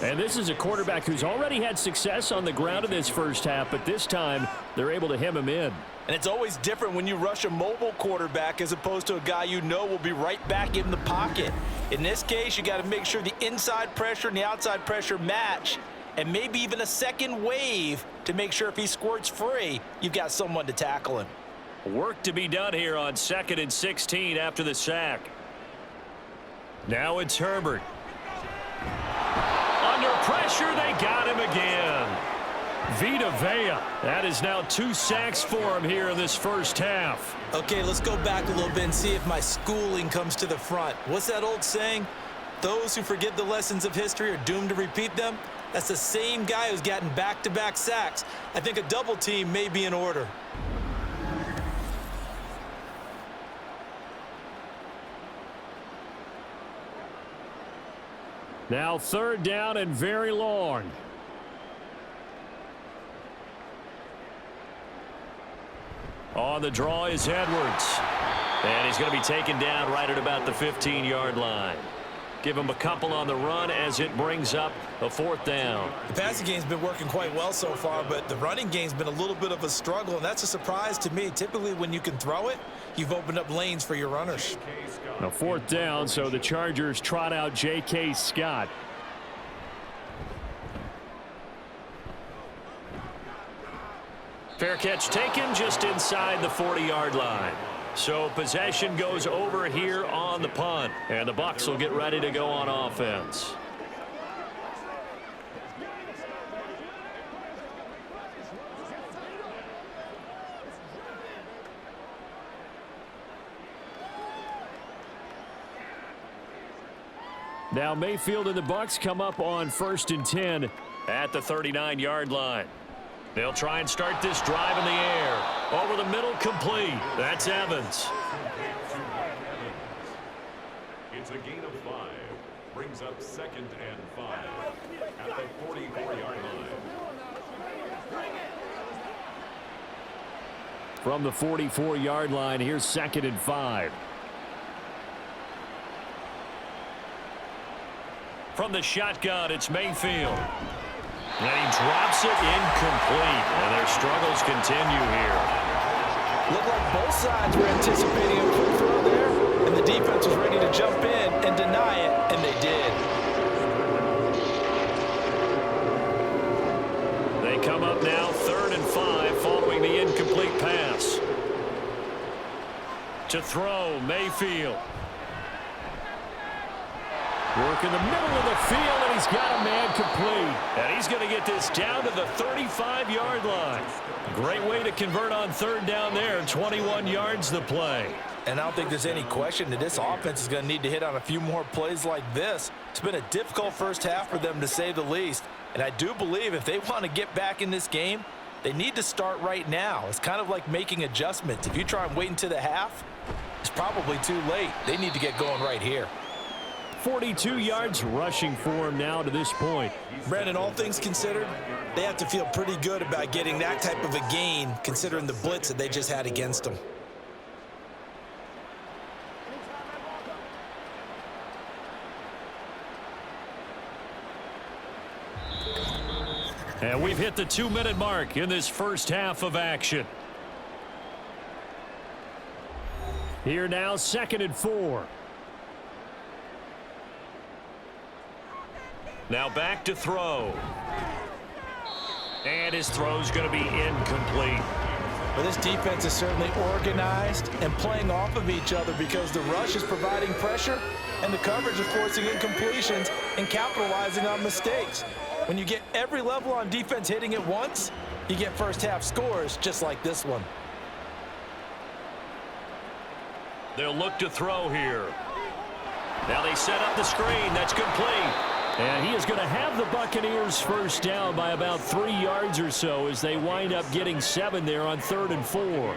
S5: And this is a quarterback who's already had success on the ground in this first half, but this time they're able to hem him in.
S6: And it's always different when you rush a mobile quarterback as opposed to a guy you know will be right back in the pocket. In this case, you got to make sure the inside pressure and the outside pressure match, and maybe even a second wave to make sure if he squirts free, you've got someone to tackle him.
S5: Work to be done here on 2nd and 16 after the sack. Now it's Herbert. Under pressure, they got him again. Vita Vea. That is now 2 sacks for him here in this first half.
S3: Okay, let's go back a little bit and see if my schooling comes to the front. What's that old saying? Those who forget the lessons of history are doomed to repeat them. That's the same guy who's gotten back-to-back sacks. I think a double team may be in order.
S5: Now 3rd down and very long. On the draw is Edwards. And he's going to be taken down right at about the 15-yard line. Give him a couple on the run as it brings up a 4th down.
S3: The passing game's been working quite well so far, but the running game's been a little bit of a struggle, and that's a surprise to me. Typically, when you can throw it, you've opened up lanes for your runners.
S5: A 4th down, so the Chargers trot out J.K. Scott. Fair catch taken just inside the 40-yard line. So possession goes over here on the punt, and the Bucs will get ready to go on offense.
S2: Now Mayfield and the Bucs come up on 1st and 10
S5: at the 39-yard line. They'll try and start this drive in the air. Over the middle, complete. That's Evans.
S7: It's a gain of 5. Brings up 2nd and 5 at the 44-yard line.
S2: From the 44-yard line, here's 2nd and 5.
S5: From the shotgun, it's Mayfield. And he drops it incomplete. And their struggles continue here.
S6: Looked like both sides were anticipating a quick throw there, and the defense was ready to jump in and deny it, and they did.
S5: They come up now 3rd and 5 following the incomplete pass. To throw, Mayfield.
S2: Work in the middle of the field, and he's got a man complete.
S5: And he's going to get this down to the 35-yard line. Great way to convert on 3rd down there. 21 yards the play.
S6: And I don't think there's any question that this offense is going to need to hit on a few more plays like this. It's been a difficult first half for them, to say the least. And I do believe if they want to get back in this game, they need to start right now. It's kind of like making adjustments. If you try and wait until the half, it's probably too late. They need to get going right here.
S2: 42 yards rushing for him now to this point.
S6: Brandon, all things considered, they have to feel pretty good about getting that type of a gain, considering the blitz that they just had against them.
S5: And we've hit the 2-minute mark in this first half of action.
S2: Here now, 2nd and 4.
S5: Now back to throw. And his throw's going to be incomplete.
S6: Well, this defense is certainly organized and playing off of each other because the rush is providing pressure and the coverage is forcing incompletions and capitalizing on mistakes. When you get every level on defense hitting at once, you get first half scores just like this one.
S5: They'll look to throw here. Now they set up the screen. That's complete.
S2: And he is going to have the Buccaneers first down by about 3 yards or so as they wind up getting 7 there on 3rd and 4.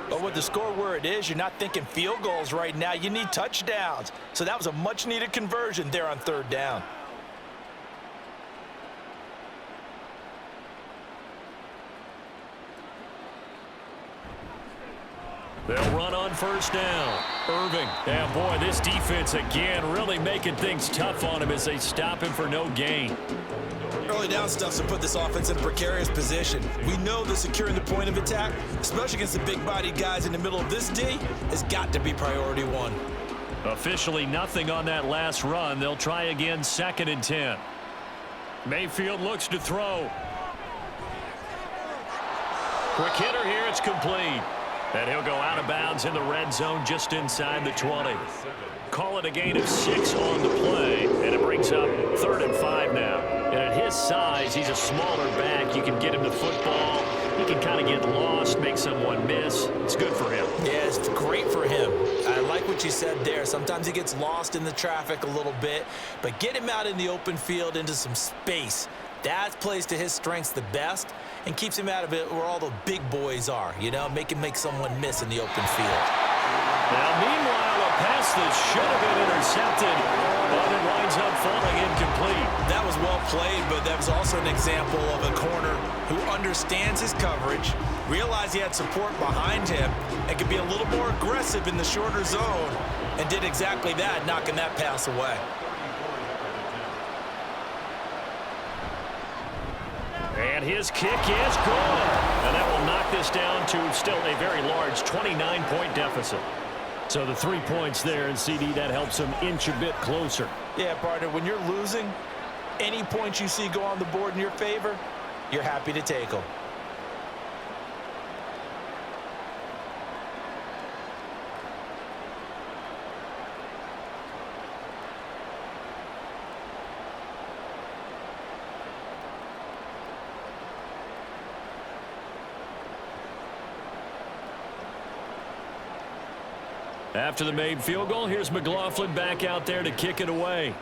S6: But with the score where it is, you're not thinking field goals right now. You need touchdowns. So that was a much-needed conversion there on 3rd down.
S5: They'll run on first down. Irving.
S2: And boy, this defense again really making things tough on him as they stop him for no gain.
S6: Early down stuff's to put this offense in a precarious position. We know that securing the point of attack, especially against the big-bodied guys in the middle of this D, has got to be priority 1.
S2: Officially nothing on that last run. They'll try again 2nd and 10.
S5: Mayfield looks to throw. Quick hitter here. It's complete. And he'll go out of bounds in the red zone just inside the 20. Call it a gain of 6 on the play, and it brings up 3rd and 5 now.
S2: And at his size, he's a smaller back. You can get him the football. He can kind of get lost, make someone miss. It's good for him.
S6: Yeah, it's great for him. I like what you said there. Sometimes he gets lost in the traffic a little bit, but get him out in the open field into some space. That plays to his strengths the best and keeps him out of it where all the big boys are, you know, make someone miss in the open field.
S5: Now, meanwhile, a pass that should have been intercepted, but it winds up falling incomplete.
S6: That was well played, but that was also an example of a corner who understands his coverage, realized he had support behind him, and could be a little more aggressive in the shorter zone, and did exactly that, knocking that pass away.
S5: And his kick is good. And that will knock this down to still a very large 29-point deficit.
S2: So the 3 points there, and CD, that helps him inch a bit closer.
S6: Yeah, partner, when you're losing, any points you see go on the board in your favor, you're happy to take them.
S2: After the made field goal, here's McLaughlin back out there to kick it away.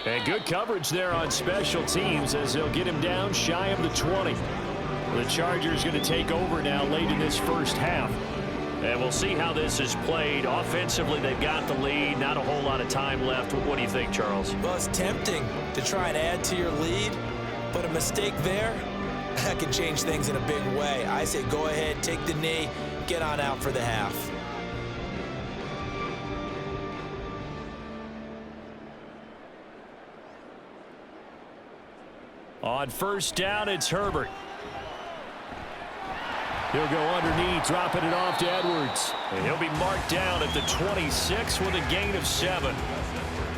S5: And good coverage there on special teams as they'll get him down shy of the 20. The Chargers going to take over now late in this first half. And we'll see how this is played. Offensively, they've got the lead. Not a whole lot of time left. What do you think, Charles?
S3: Well, it's tempting to try and add to your lead, but a mistake there, that can change things in a big way. I say go ahead, take the knee, get on out for the half.
S5: On first down, it's Herbert. He'll go underneath, dropping it off to Edwards. And he'll be marked down at the 26 with a gain of 7.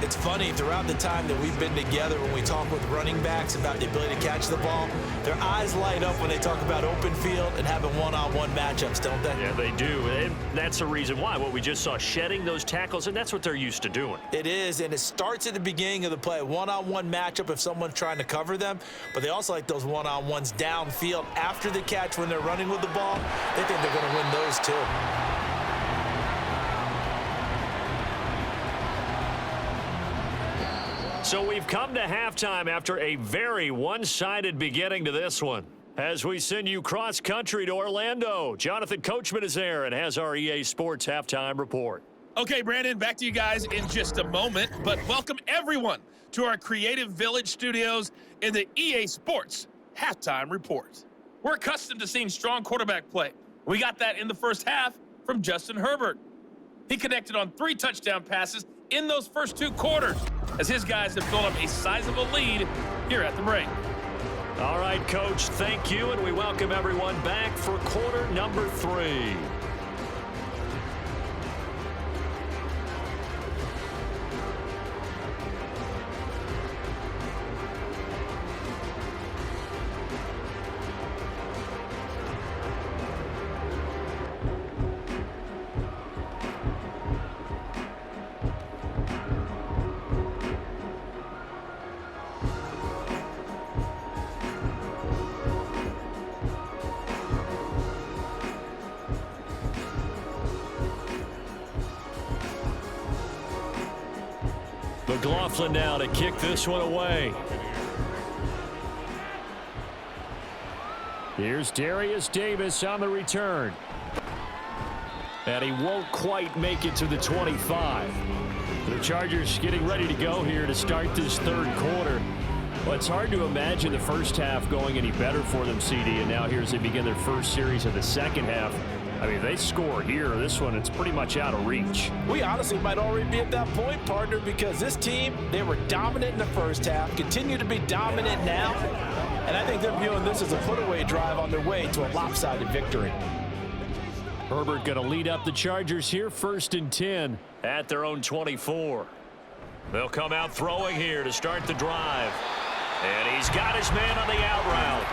S3: It's funny, throughout the time that we've been together, when we talk with running backs about the ability to catch the ball, their eyes light up when they talk about open field and having one-on-one matchups, don't they?
S5: Yeah, they do. And that's the reason why. What we just saw, shedding those tackles, and that's what they're used to doing.
S3: It is, and it starts at the beginning of the play. One-on-one matchup if someone's trying to cover them, but they also like those one-on-ones downfield after the catch when they're running with the ball. They think they're going to win those too.
S5: So we've come to halftime after a very one-sided beginning to this one. As we send you cross-country to Orlando, Jonathan Coachman is there and has our EA Sports halftime report.
S8: Okay, Brandon, back to you guys in just a moment, but welcome everyone to our Creative Village studios in the EA Sports halftime report. We're accustomed to seeing strong quarterback play. We got that in the first half from Justin Herbert. He connected on 3 touchdown passes in those first 2 quarters, as his guys have built up a sizable lead here at the break.
S5: All right, Coach, thank you, and we welcome everyone back for quarter number 3. McLaughlin now to kick this one away. Here's Darius Davis on the return. And he won't quite make it to the 25. The Chargers getting ready to go here to start this third quarter. Well, it's hard to imagine the first half going any better for them, CD, and now here as they begin their first series of the second half. I mean, if they score here, this one, it's pretty much out of reach.
S3: We honestly might already be at that point, partner, because this team, they were dominant in the first half, continue to be dominant now, and I think they're viewing this as a put-away drive on their way to a lopsided victory.
S5: Herbert going to lead up the Chargers here, 1st and 10 at their own 24. They'll come out throwing here to start the drive. And he's got his man on the out route.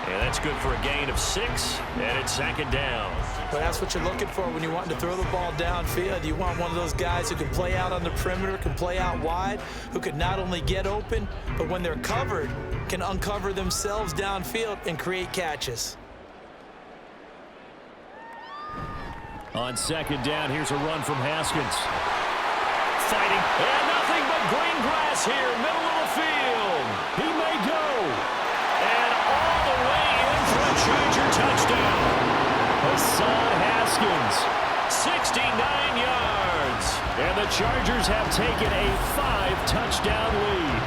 S5: And that's good for a gain of 6, and it's 2nd down.
S3: But that's what you're looking for when you want to throw the ball downfield. You want one of those guys who can play out on the perimeter, can play out wide, who can not only get open, but when they're covered, can uncover themselves downfield and create catches.
S5: On 2nd down, here's a run from Haskins. Fighting, and nothing but green grass here, middle of the field. He may go. And all the way in for a Charger touchdown. Hassan Haskins, 69 yards. And the Chargers have taken a 5-touchdown lead.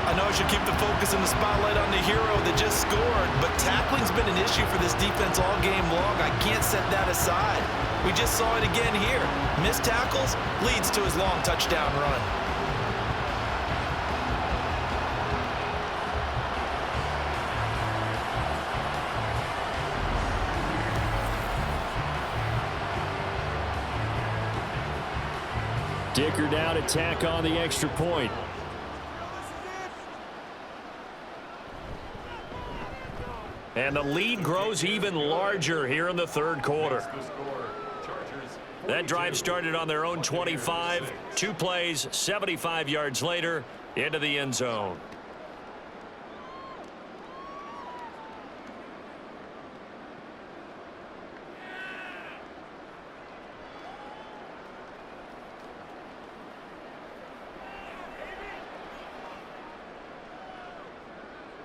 S3: I know I should keep the focus and the spotlight on the hero that just scored, but tackling's been an issue for this defense all game long. I can't set that aside. We just saw it again here. Missed tackles leads to his long touchdown run.
S5: Dicker down to tack on the extra point. And the lead grows even larger here in the third quarter. That drive started on their own 25. 2 plays, 75 yards later, into the end zone.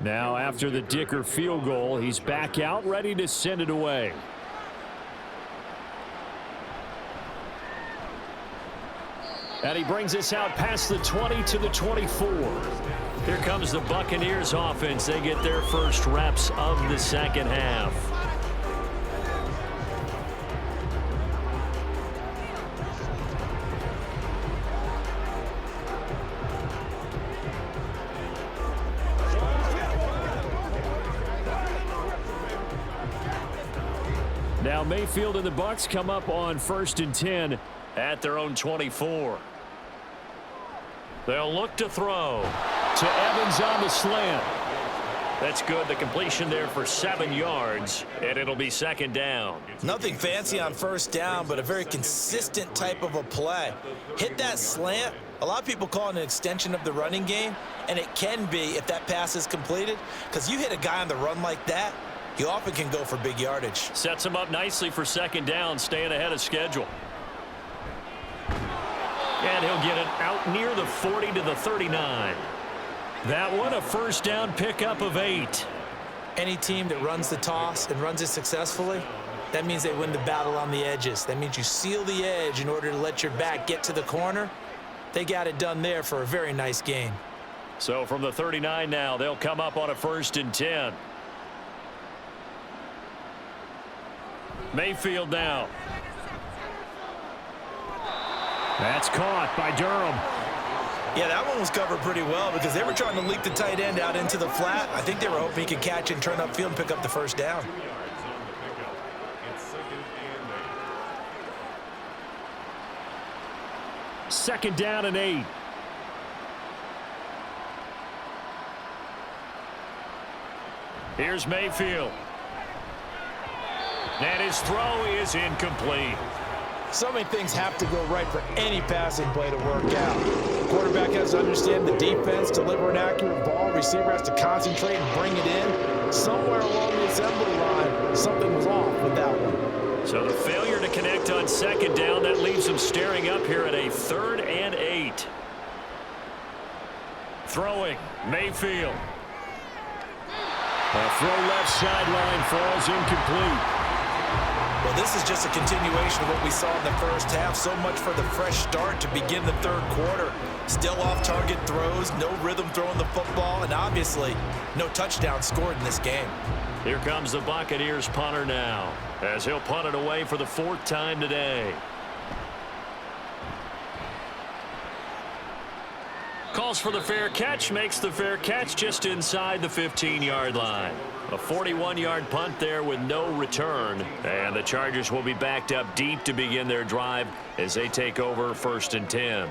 S2: Now after the Dicker field goal, he's back out ready to send it away. And he brings us out past the 20 to the 24. Here comes the Buccaneers offense. They get their first reps of the second half. Now Mayfield and the Bucs come up on 1st and 10 at their own 24. They'll look to throw to Evans on the slant. That's good. The completion there for 7 yards, and it'll be second down.
S6: Nothing fancy on first down, but a very consistent type of a play. Hit that slant. A lot of people call it an extension of the running game, and it can be if that pass is completed, because you hit a guy on the run like that, you often can go for big yardage.
S2: Sets him up nicely for second down, staying ahead of schedule. And he'll get it out near the 40 to the 39. That one a first down pickup of 8.
S6: Any team that runs the toss and runs it successfully, that means they win the battle on the edges. That means you seal the edge in order to let your back get to the corner. They got it done there for a very nice gain.
S2: So from the 39 now, they'll come up on a 1st and 10. Mayfield now. That's caught by Durham.
S6: Yeah, that one was covered pretty well because they were trying to leak the tight end out into the flat. I think they were hoping he could catch it and turn upfield and pick up the first down.
S2: Second down and 8. Here's Mayfield. And his throw is incomplete.
S6: So many things have to go right for any passing play to work out. Quarterback has to understand the defense, deliver an accurate ball. Receiver has to concentrate and bring it in. Somewhere along the assembly line, something was off with that one.
S2: So the failure to connect on second down, that leaves them staring up here at a 3rd and 8. Throwing, Mayfield. A throw left sideline falls incomplete.
S6: Well, this is just a continuation of what we saw in the first half. So much for the fresh start to begin the third quarter. Still off-target throws, no rhythm throwing the football, and obviously no touchdown scored in this game.
S2: Here comes the Buccaneers punter now, as he'll punt it away for the 4th time today. Calls for the fair catch, makes the fair catch just inside the 15-yard line. A 41-yard punt there with no return. And the Chargers will be backed up deep to begin their drive as they take over 1st and 10.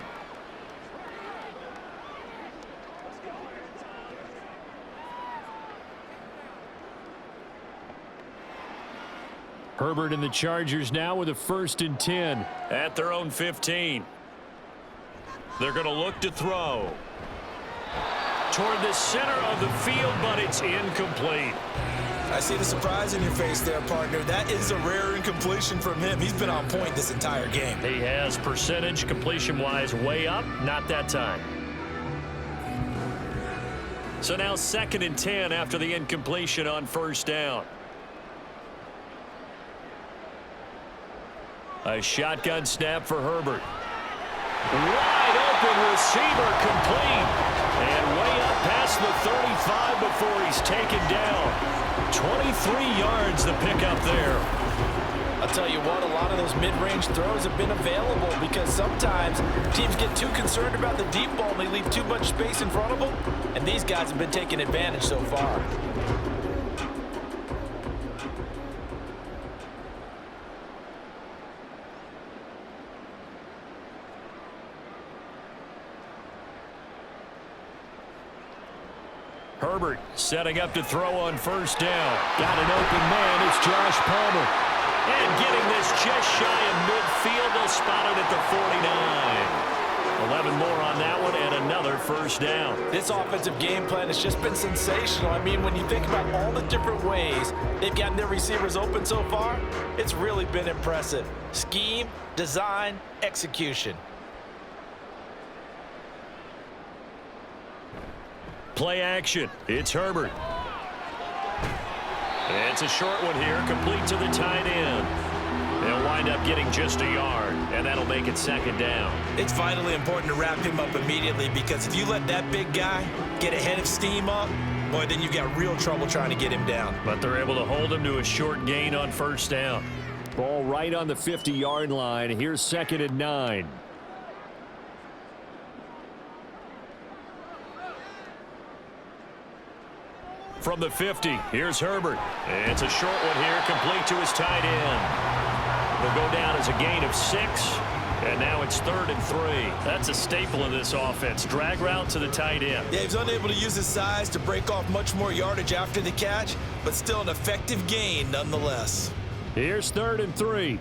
S2: Herbert and the Chargers now with a 1st and 10 at their own 15. They're going to look to throw toward the center of the field, but it's incomplete.
S6: I see the surprise in your face there, partner. That is a rare incompletion from him. He's been on point this entire game.
S2: He has percentage completion-wise way up, not that time. So now 2nd and 10 after the incompletion on 1st down. A shotgun snap for Herbert. Wide open receiver complete. And way up past the 35 before he's taken down. 23 yards the pickup there.
S6: I'll tell you what, a lot of those mid-range throws have been available because sometimes teams get too concerned about the deep ball and they leave too much space in front of them. And these guys have been taking advantage so far.
S2: Herbert setting up to throw on 1st down. Got an open man. It's Josh Palmer. And getting this just shy of midfield. They'll spot it at the 49. 11 more on that one and another 1st down.
S6: This offensive game plan has just been sensational. I mean, when you think about all the different ways they've gotten their receivers open so far, it's really been impressive. Scheme, design, execution.
S5: Play action. It's Herbert. It's a short one here, complete to the tight end. They'll wind up getting just a yard, and that'll make it second down.
S6: It's vitally important to wrap him up immediately, because if you let that big guy get ahead of steam up, boy, then you've got real trouble trying to get him down.
S5: But they're able to hold him to a short gain on first down.
S2: Ball right on the 50-yard line. Here's 2nd and 9.
S5: From the 50, here's Herbert. It's a short one here, complete to his tight end. Will go down as a gain of 6, and now it's 3rd and 3. That's a staple of this offense. Drag route to the tight end.
S6: Yeah, he's unable to use his size to break off much more yardage after the catch, but still an effective gain nonetheless.
S2: Here's 3rd and 3.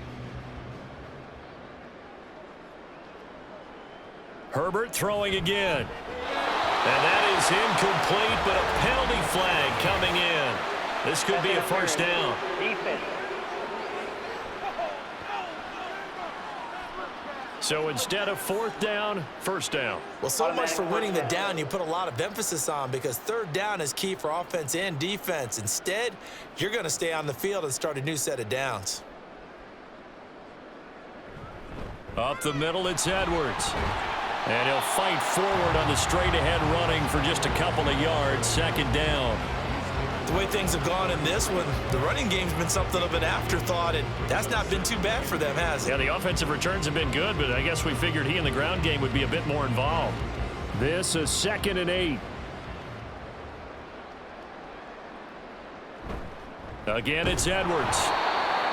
S5: Herbert throwing again. And that is incomplete, but a penalty flag coming in. This could be a first down.
S4: Defense.
S5: So instead of 4th down, first down.
S6: Well, so much for winning the down you put a lot of emphasis on, because 3rd down is key for offense and defense. Instead, you're going to stay on the field and start a new set of downs.
S5: Up the middle, it's Edwards. And he'll fight forward on the straight-ahead running for just a couple of yards. 2nd down.
S6: The way things have gone in this one, the running game's been something of an afterthought, and that's not been too bad for them, has it?
S5: Yeah, the offensive returns have been good, but I guess we figured he in the ground game would be a bit more involved.
S2: This is 2nd and 8.
S5: Again, it's Edwards.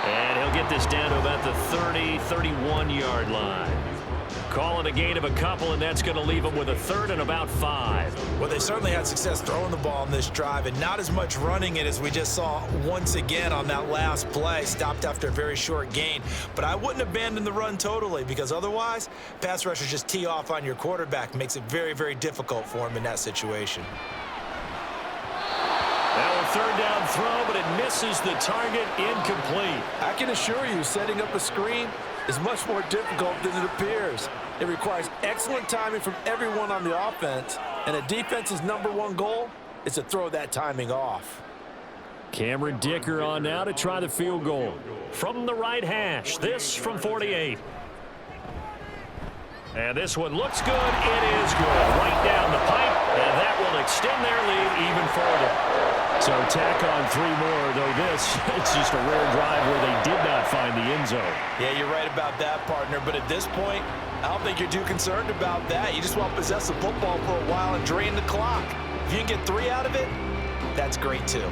S5: And he'll get this down to about the 30, 31-yard line. Call it a gain of a couple, and that's going to leave them with a 3rd and about 5.
S6: Well, they certainly had success throwing the ball in this drive, and not as much running it as we just saw once again on that last play. Stopped after a very short gain. But I wouldn't abandon the run totally, because otherwise, pass rushers just tee off on your quarterback. Makes it very, very difficult for him in that situation.
S5: Now a 3rd down throw, but it misses the target. Incomplete.
S9: I can assure you, setting up a screen is much more difficult than it appears. It requires excellent timing from everyone on the offense, and a defense's #1 goal is to throw that timing off.
S2: Cameron Dicker on now to try the field goal.
S5: From the right hash, this from 48. And this one looks good. It is good. Right down the pipe, and that will extend their lead even further.
S2: So tack on 3 more, though this, it's just a rare drive where they did not find the end zone.
S6: Yeah, you're right about that, partner. But at this point, I don't think you're too concerned about that. You just want to possess the football for a while and drain the clock. If you can get 3 out of it, that's great too.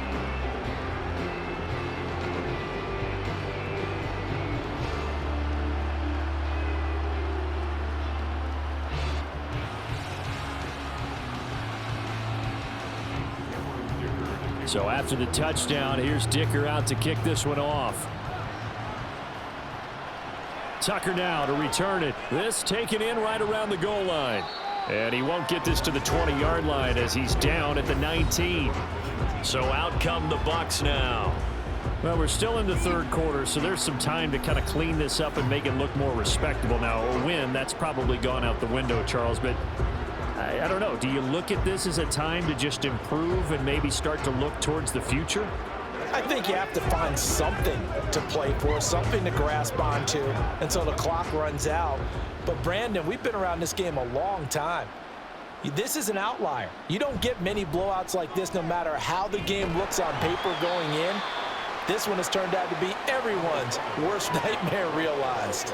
S2: So after the touchdown, here's Dicker out to kick this one off. Tucker now to return it. This taken in right around the goal line. And he won't get this to the 20-yard line as he's down at the 19.
S5: So out come the Bucs now.
S2: Well, we're still in the 3rd quarter, so there's some time to kind of clean this up and make it look more respectable. Now, a win, that's probably gone out the window, Charles, but I don't know. Do you look at this as a time to just improve and maybe start to look towards the future?
S6: I think you have to find something to play for, something to grasp onto until the clock runs out. But, Brandon, we've been around this game a long time. This is an outlier. You don't get many blowouts like this no matter how the game looks on paper going in. This one has turned out to be everyone's worst nightmare realized.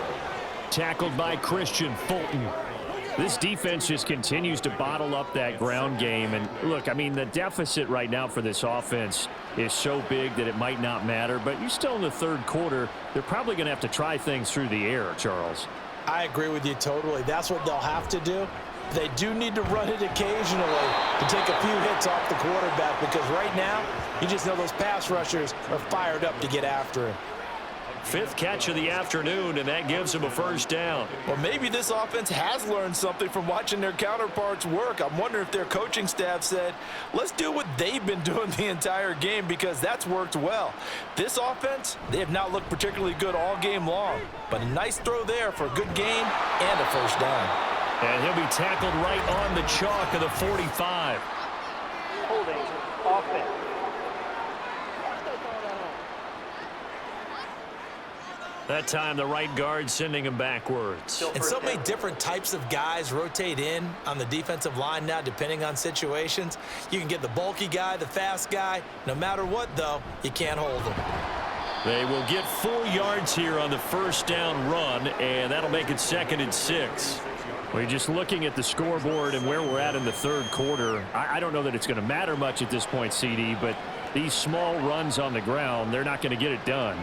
S2: Tackled by Christian Fulton. This defense just continues to bottle up that ground game. And look, I mean, the deficit right now for this offense is so big that it might not matter. But you're still in the 3rd quarter. They're probably going to have to try things through the air, Charles.
S6: I agree with you totally. That's what they'll have to do. They do need to run it occasionally to take a few hits off the quarterback, because right now, you just know those pass rushers are fired up to get after him.
S5: 5th catch of the afternoon, and that gives him a first down.
S6: Well, maybe this offense has learned something from watching their counterparts work. I'm wondering if their coaching staff said, let's do what they've been doing the entire game, because that's worked well. This offense, they have not looked particularly good all game long, but a nice throw there for a good gain and a first down.
S5: And he'll be tackled right on the chalk of the 45.
S4: Holding offense.
S2: That time, the right guard sending him backwards.
S6: And so many different types of guys rotate in on the defensive line now, depending on situations. You can get the bulky guy, the fast guy. No matter what, though, you can't hold them.
S2: They will get 4 yards here on the first down run, and that'll make it 2nd and 6. We're just looking at the scoreboard and where we're at in the third quarter. I don't know that it's going to matter much at this point, CD, but these small runs on the ground, they're not going to get it done.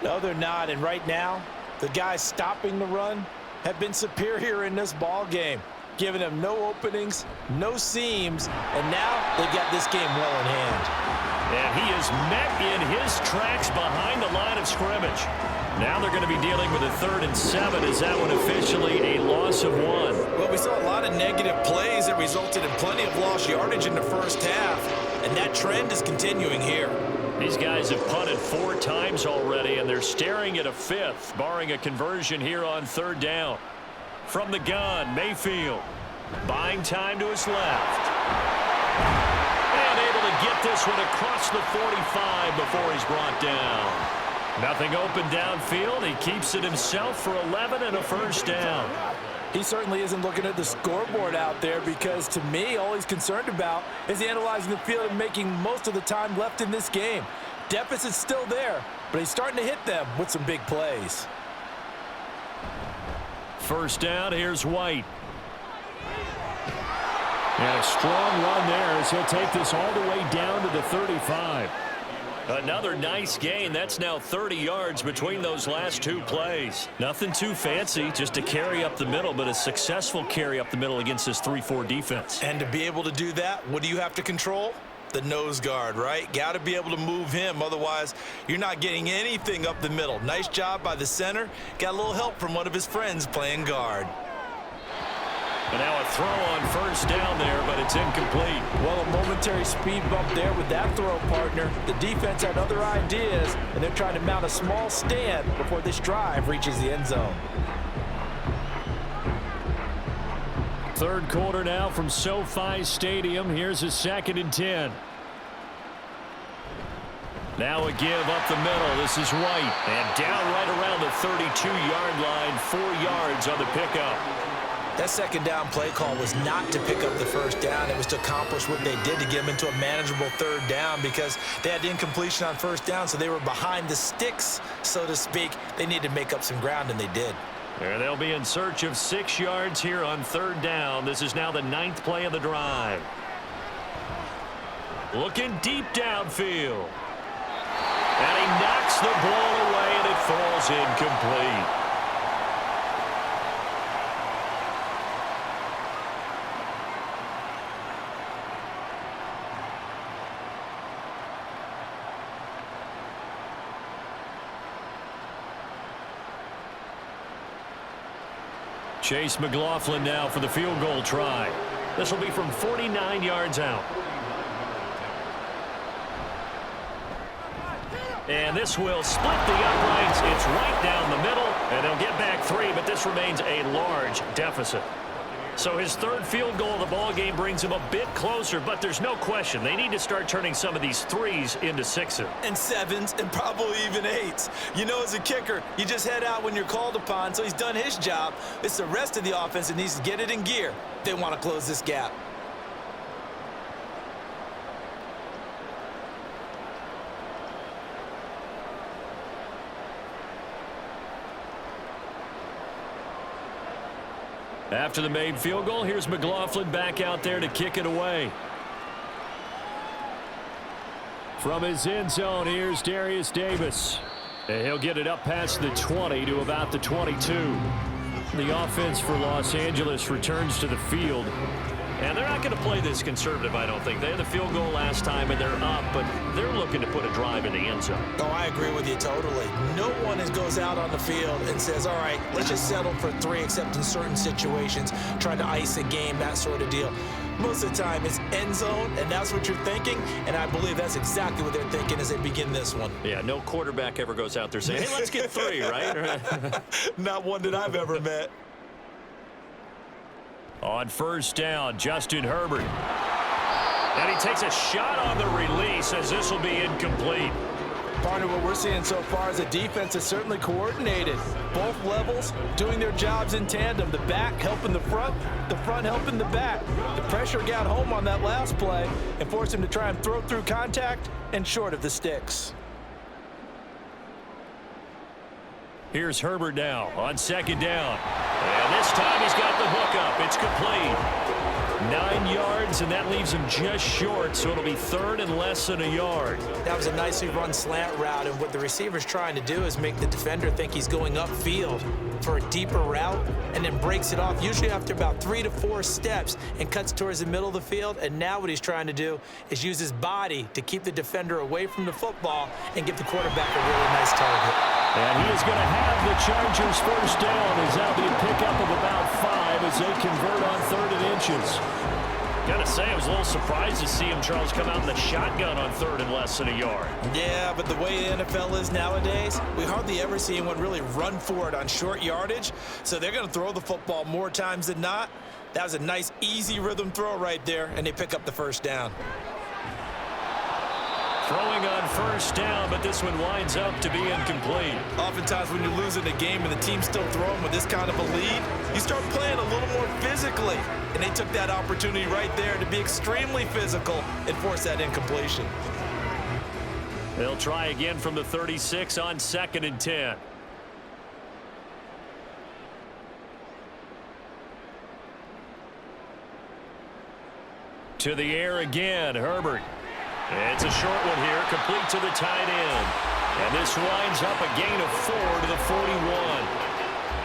S6: No, they're not. And right now, the guys stopping the run have been superior in this ball game, giving them no openings, no seams, and now they've got this game well in hand.
S2: And he is met in his tracks behind the line of scrimmage. Now they're going to be dealing with a 3rd and 7. Is that one officially a loss of 1?
S6: Well, we saw a lot of negative plays that resulted in plenty of lost yardage in the first half, and that trend is continuing here.
S2: These guys have punted 4 times already, and they're staring at a 5th, barring a conversion here on 3rd down. From the gun, Mayfield buying time to his left. And able to get this one across the 45 before he's brought down. Nothing open downfield. He keeps it himself for 11 and a first down.
S9: He certainly isn't looking at the scoreboard out there because, to me, all he's concerned about is analyzing the field and making most of the time left in this game. Deficit's still there, but he's starting to hit them with some big plays.
S2: First down, here's White. And a strong run there as he'll take this all the way down to the 35. Another nice gain. That's now 30 yards between those last 2 plays. Nothing too fancy, just a carry up the middle, but a successful carry up the middle against this 3-4 defense.
S6: And to be able to do that, what do you have to control? The nose guard, right? Got to be able to move him. Otherwise, you're not getting anything up the middle. Nice job by the center. Got a little help from one of his friends playing guard.
S2: And now a throw on first down there, but it's incomplete.
S9: Well, a momentary speed bump there with that throw, partner. The defense had other ideas, and they're trying to mount a small stand before this drive reaches the end zone.
S2: Third quarter now from SoFi Stadium. Here's a 2nd and 10. Now a give up the middle. This is White. And down right around the 32-yard line. 4 yards on the pickup.
S6: That second down play call was not to pick up the first down. It was to accomplish what they did to get them into a manageable 3rd down because they had incompletion on first down, so they were behind the sticks, so to speak. They needed to make up some ground, and they did.
S2: And they'll be in search of 6 yards here on 3rd down. This is now the 9th play of the drive. Looking deep downfield. And he knocks the ball away, and it falls incomplete. Chase McLaughlin now for the field goal try. This will be from 49 yards out. And this will split the uprights. It's right down the middle, and they'll get back 3, but this remains a large deficit. So his 3rd field goal of the ball game brings him a bit closer, but there's no question they need to start turning some of these 3s into 6s.
S6: And 7s, and probably even 8s. You know, as a kicker, you just head out when you're called upon, so he's done his job. It's the rest of the offense that needs to get it in gear. They want to close this gap.
S2: After the made field goal, here's McLaughlin back out there to kick it away. From his end zone, here's Darius Davis. And he'll get it up past the 20 to about the 22. The offense for Los Angeles returns to the field. And they're not going to play this conservative, I don't think. They had the field goal last time, and they're up, but they're looking to put a drive in the end zone.
S6: Oh, I agree with you totally. No one goes out on the field and says, all right, let's just settle for 3, except in certain situations, trying to ice a game, that sort of deal. Most of the time, it's end zone, and that's what you're thinking, and I believe that's exactly what they're thinking as they begin this one.
S2: Yeah, no quarterback ever goes out there saying, hey, let's get 3, right?
S6: Not one that I've ever met.
S2: On first down, Justin Herbert.
S5: And he takes a shot on the release as this will be incomplete.
S9: Partner, what we're seeing so far is the defense is certainly coordinated. Both levels doing their jobs in tandem. The back helping the front helping the back. The pressure got home on that last play and forced him to try and throw through contact and short of the sticks.
S5: Here's Herbert now on second down. And this time he's got the hook up. It's complete. 9 yards, and that leaves him just short, so it'll be third and less than a yard.
S6: That was a nicely run slant route, and what the receiver's trying to do is make the defender think he's going upfield for a deeper route and then breaks it off, usually after about 3 to 4 steps, and cuts towards the middle of the field. And now what he's trying to do is use his body to keep the defender away from the football and give the quarterback a really nice target.
S5: And he is going to have the Chargers first down as that'll be a pickup of about 5 as they convert on 3rd and inches. Gotta say, I was a little surprised to see him, Charles, come out in the shotgun on 3rd and less than a yard.
S6: Yeah, but the way the NFL is nowadays, we hardly ever see anyone really run for it on short yardage. So they're going to throw the football more times than not. That was a nice, easy rhythm throw right there, and they pick up the first down.
S5: Throwing on first down, but this one winds up to be incomplete.
S6: Oftentimes when you're losing a game and the team's still throwing with this kind of a lead, you start playing a little more physically. And they took that opportunity right there to be extremely physical and force that incompletion.
S5: They'll try again from the 36 on 2nd and 10. To the air again, Herbert. It's a short one here, complete to the tight end. And this winds up a gain of 4 to the 41.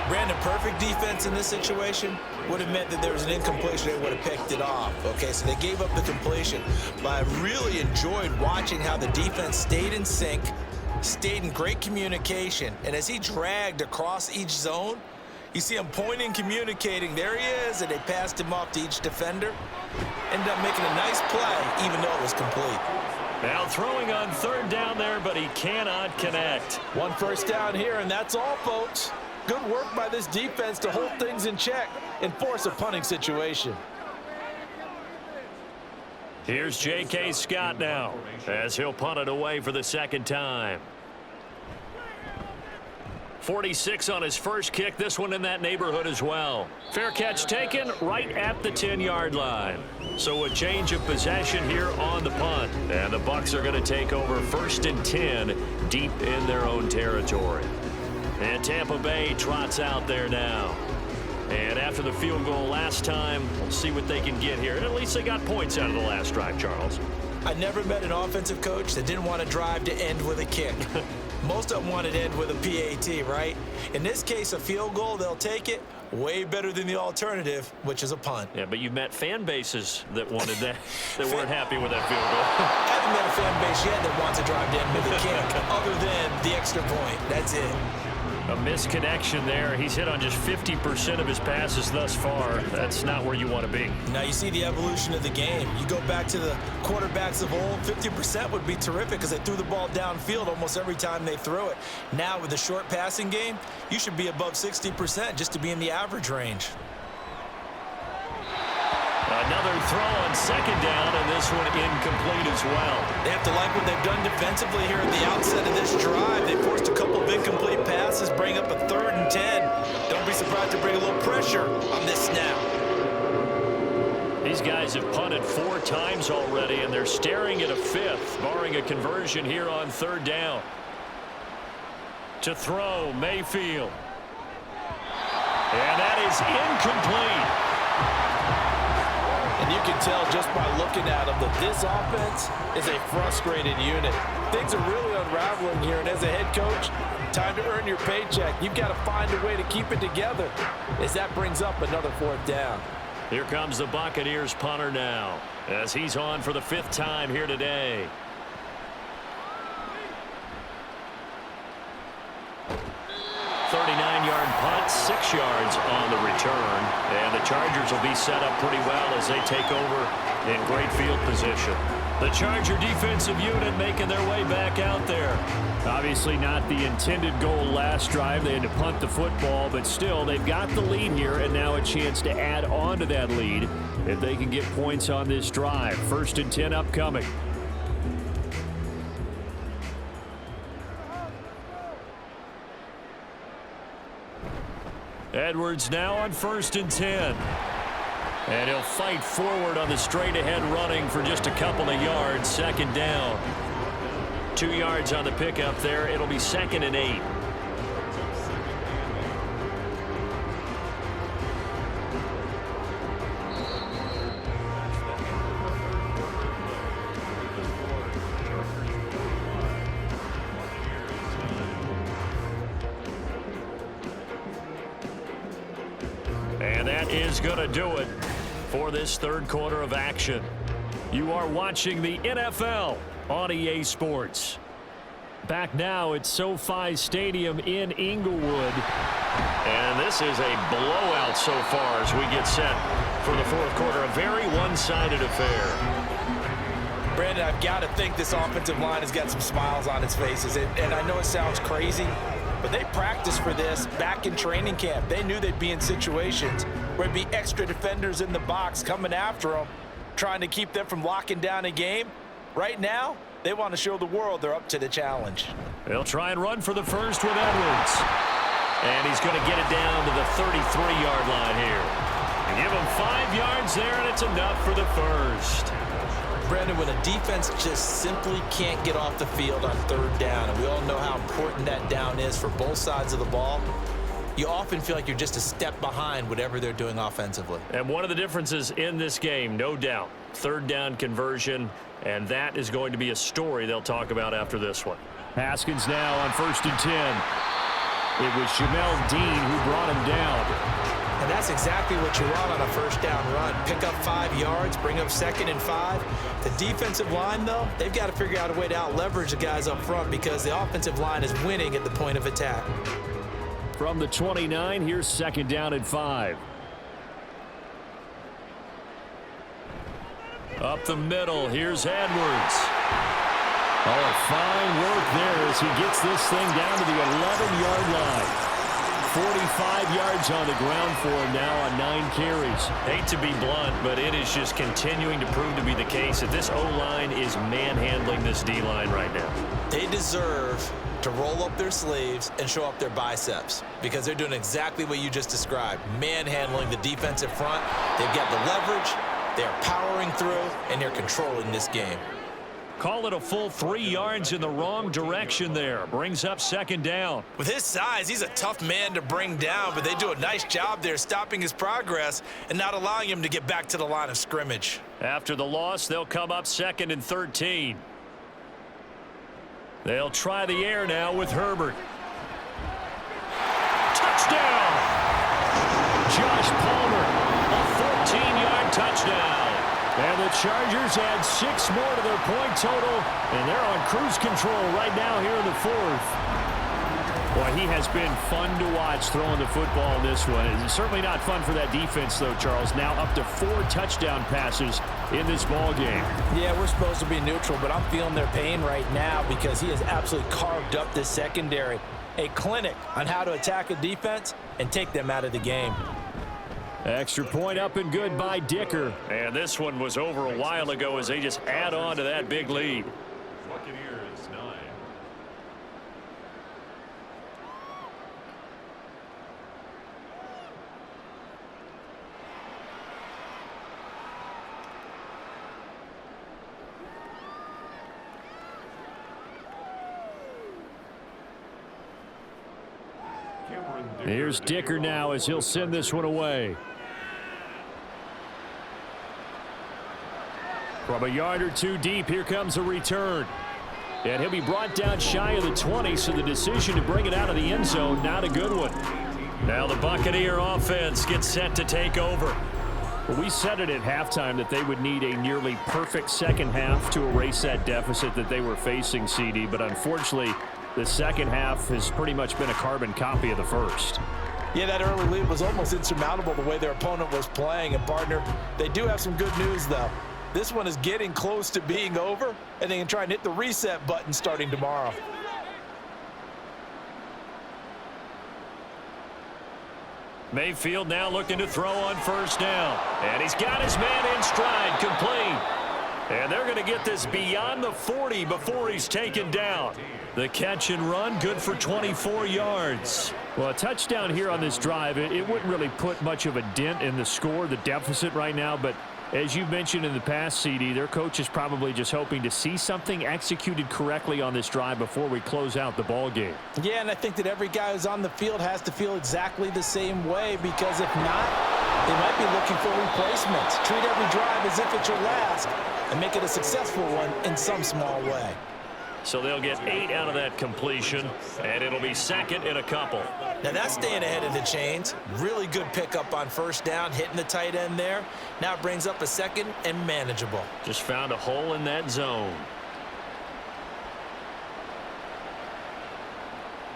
S6: Brandon, perfect defense in this situation would have meant that there was an incompletion. They would have picked it off. Okay, so they gave up the completion. But I really enjoyed watching how the defense stayed in sync, stayed in great communication. And as he dragged across each zone, you see him pointing, communicating. There he is, and they passed him off to each defender. Ended up making a nice play, even though it was complete.
S5: Now throwing on 3rd down there, but he cannot connect.
S9: One first down here, and that's all, folks. Good work by this defense to hold things in check and force a punting situation.
S5: Here's J.K. Scott now as he'll punt it away for the 2nd time. 46 on his first kick. This one in that neighborhood as well. Fair catch taken right at the 10-yard line. So a change of possession here on the punt. And the Bucs are going to take over 1st and 10 deep in their own territory. And Tampa Bay trots out there now. And after the field goal last time, we'll see what they can get here. And at least they got points out of the last drive, Charles.
S6: I never met an offensive coach that didn't want to drive to end with a kick. Most of them wanted to end with a PAT, right? In this case, a field goal, they'll take it. Way better than the alternative, which is a punt.
S5: Yeah, but you've met fan bases that wanted that, that weren't happy with that field goal.
S6: I haven't met a fan base yet that wants to drive to end with a kick, other than the extra point. That's it.
S5: A misconnection there. He's hit on just 50% of his passes thus far. That's not where you want to be.
S6: Now you see the evolution of the game. You go back to the quarterbacks of old, 50% would be terrific because they threw the ball downfield almost every time they threw it. Now with the short passing game, you should be above 60% just to be in the average range.
S5: Another throw on 2nd down, and this one incomplete as well.
S6: They have to like what they've done defensively here at the outset of this drive. They forced a couple of incomplete passes, bring up a 3rd and 10. Don't be surprised to bring a little pressure on this snap.
S5: These guys have punted 4 times already, and they're staring at a 5th, barring a conversion here on 3rd down. To throw, Mayfield. And that is incomplete.
S9: And you can tell just by looking at them that this offense is a frustrated unit. Things are really unraveling here, and as a head coach, time to earn your paycheck. You've got to find a way to keep it together as that brings up another 4th down.
S5: Here comes the Buccaneers punter now as he's on for the 5th time here today. .39-yard punt, 6 yards on the return. And the Chargers will be set up pretty well as they take over in great field position. The Charger defensive unit making their way back out there.
S2: Obviously not the intended goal last drive. They had to punt the football, but still, they've got the lead here, and now a chance to add on to that lead if they can get points on this drive. 1st and 10 upcoming. Edwards now on 1st and 10. And he'll fight forward on the straight-ahead running for just a couple of yards. 2nd down. 2 yards on the pickup there. It'll be 2nd and 8. And that is going to do it for this 3rd quarter of action. You are watching the NFL on EA Sports. Back now at SoFi Stadium in Inglewood.
S5: And this is a blowout so far as we get set for the 4th quarter. A very one-sided affair.
S6: Brandon, I've got to think this offensive line has got some smiles on its faces. And I know it sounds crazy, but they practiced for this back in training camp. They knew they'd be in situations where there'd be extra defenders in the box coming after them, trying to keep them from locking down a game. Right now, they want to show the world they're up to the challenge.
S2: They'll try and run for the first with Edwards.
S5: And he's going to get it down to the 33-yard line here.
S2: And give him 5 yards there, and it's enough for the first.
S6: Brandon, when a defense just simply can't get off the field on 3rd down, and we all know how important that down is for both sides of the ball, you often feel like you're just a step behind whatever they're doing offensively.
S5: And one of the differences in this game, no doubt, 3rd down conversion, and that is going to be a story they'll talk about after this one.
S2: Haskins now on 1st and 10. It was Jamel Dean who brought him down.
S6: And that's exactly what you want on a 1st down run. Pick up 5 yards, bring up 2nd and 5. The defensive line, though, they've got to figure out a way to out-leverage the guys up front because the offensive line is winning at the point of attack.
S2: From the 29, here's 2nd down and 5. Up the middle, here's Edwards. Oh, fine work there as he gets this thing down to the 11-yard line. 45 yards on the ground for him now on 9 carries.
S5: Hate to be blunt, but it is just continuing to prove to be the case that this O-line is manhandling this D-line right now.
S6: They deserve to roll up their sleeves and show up their biceps because they're doing exactly what you just described, manhandling the defensive front. They've got the leverage, they're powering through, and they're controlling this game.
S2: Call it a full 3 yards in the wrong direction there. Brings up 2nd down.
S6: With his size, he's a tough man to bring down, but they do a nice job there stopping his progress and not allowing him to get back to the line of scrimmage.
S2: After the loss, they'll come up 2nd and 13. They'll try the air now with Herbert. Touchdown! Josh Palmer, a 14-yard touchdown. And the Chargers add 6 more to their point total, and they're on cruise control right now here in the 4th. Boy, he has been fun to watch throwing the football in this one. It's certainly not fun for that defense, though, Charles. Now up to 4 touchdown passes in this ball game.
S6: Yeah, we're supposed to be neutral, but I'm feeling their pain right now because he has absolutely carved up this secondary. A clinic on how to attack a defense and take them out of the game.
S2: Extra point up and good by Dicker.
S5: And this one was over a while ago as they just add on to that big lead.
S7: Buccaneers 9.
S2: Here's Dicker now as he'll send this one away. From a yard or 2 deep, here comes a return. And he'll be brought down shy of the 20, so the decision to bring it out of the end zone, not a good one.
S5: Now the Buccaneer offense gets set to take over.
S2: Well, we said it at halftime that they would need a nearly perfect second half to erase that deficit that they were facing, CD. But unfortunately, the second half has pretty much been a carbon copy of the first.
S6: Yeah, that early lead was almost insurmountable the way their opponent was playing. And, partner, they do have some good news, though. This one is getting close to being over, and they can try and hit the reset button starting tomorrow.
S5: Mayfield now looking to throw on first down. And he's got his man in stride, complete. And they're going to get this beyond the 40 before he's taken down. The catch and run, good for 24 yards.
S2: Well, a touchdown here on this drive, it wouldn't really put much of a dent in the score, the deficit right now, but as you mentioned in the past, CD, their coach is probably just hoping to see something executed correctly on this drive before we close out the ball game.
S6: Yeah, and I think that every guy who's on the field has to feel exactly the same way, because if not, they might be looking for replacements. Treat every drive as if it's your last and make it a successful one in some small way.
S5: So they'll get 8 out of that completion, and it'll be second in a couple.
S6: Now that's staying ahead of the chains. Really good pickup on first down, hitting the tight end there. Now it brings up a second and manageable.
S5: Just found a hole in that zone.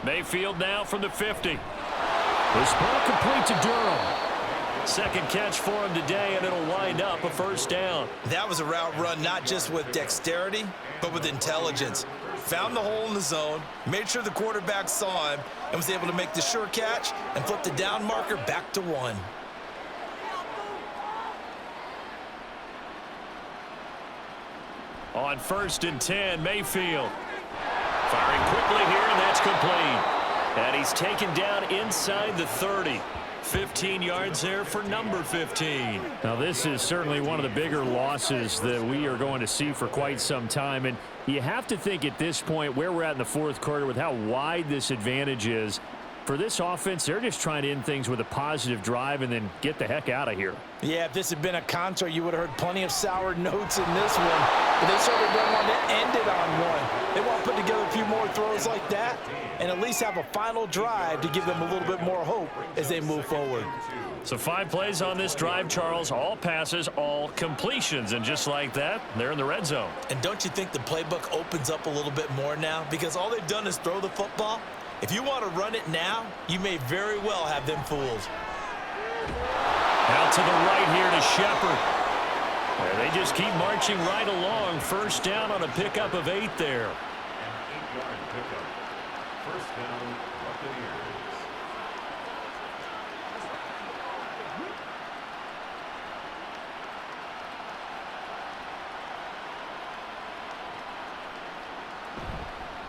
S5: Mayfield now from the 50.
S2: This ball complete to Durham.
S5: Second catch for him today, and it'll wind up a first down.
S6: That was a route run not just with dexterity, but with intelligence. Found the hole in the zone, made sure the quarterback saw him, and was able to make the sure catch and flip the down marker back to 1.
S5: On first and 10, Mayfield. Firing quickly here, and that's complete. And he's taken down inside the 30. 15 yards there for number 15.
S2: Now, this is certainly one of the bigger losses that we are going to see for quite some time. And you have to think at this point where we're at in the fourth quarter with how wide this advantage is. For this offense, they're just trying to end things with a positive drive and then get the heck out of here.
S6: Yeah, if this had been a concert, you would have heard plenty of sour notes in this one. But they certainly don't want to end it on one. They want to put together a few more throws like that and at least have a final drive to give them a little bit more hope as they move forward.
S5: So 5 plays on this drive, Charles. All passes, all completions. And just like that, they're in the red zone.
S6: And don't you think the playbook opens up a little bit more now? Because all they've done is throw the football. If you want to run it now, you may very well have them fooled.
S5: Out to the right here to Shepard. And they just keep marching right along. First down on a pickup of 8 there.
S7: An 8-yard pickup. First down, Buccaneers.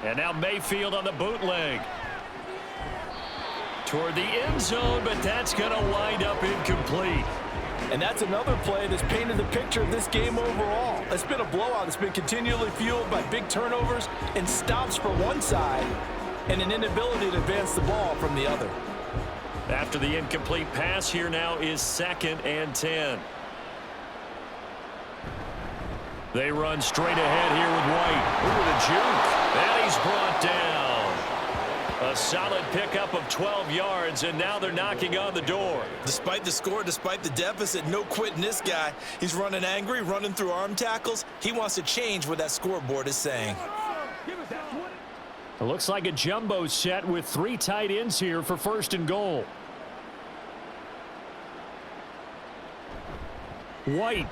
S5: And now Mayfield on the bootleg. Toward the end zone, but that's going to wind up incomplete.
S9: And that's another play that's painted the picture of this game overall. It's been a blowout. It's been continually fueled by big turnovers and stops for one side and an inability to advance the ball from the other.
S5: After the incomplete pass, here now is 2nd and 10. They run straight ahead here with White. Ooh, the juke. And he's brought down. A solid pickup of 12 yards, and now they're knocking on the door.
S6: Despite the score, despite the deficit, no quitting this guy. He's running angry, running through arm tackles. He wants to change what that scoreboard is saying.
S2: It looks like a jumbo set with 3 tight ends here for first and goal. White.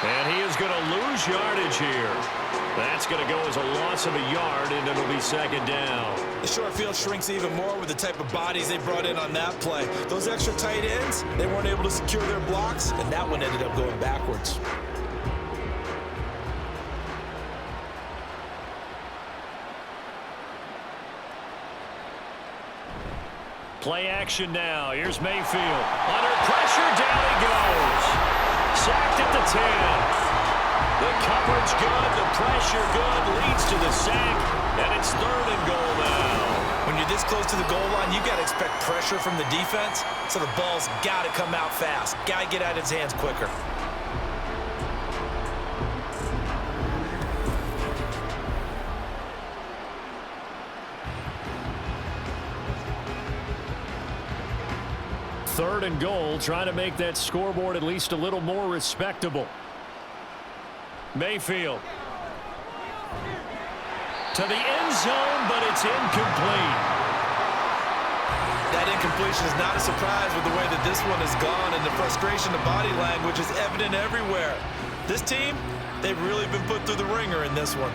S5: And he is going to lose yardage here. That's going to go as a loss of a yard, and it'll be 2nd down.
S6: The short field shrinks even more with the type of bodies they brought in on that play. Those extra tight ends, they weren't able to secure their blocks, and that one ended up going backwards.
S5: Play action now. Here's Mayfield. Under pressure, down he goes. Sacked at the 10. The coverage good, the pressure good, leads to the sack, and it's 3rd and goal now.
S6: When you're this close to the goal line, you got to expect pressure from the defense, so the ball's got to come out fast. Got to get out of his hands quicker.
S2: Third and goal, trying to make that scoreboard at least a little more respectable.
S5: Mayfield. To the end zone, but it's incomplete.
S6: That incompletion is not a surprise with the way that this one has gone, and the frustration of body language is evident everywhere. This team, they've really been put through the ringer in this one.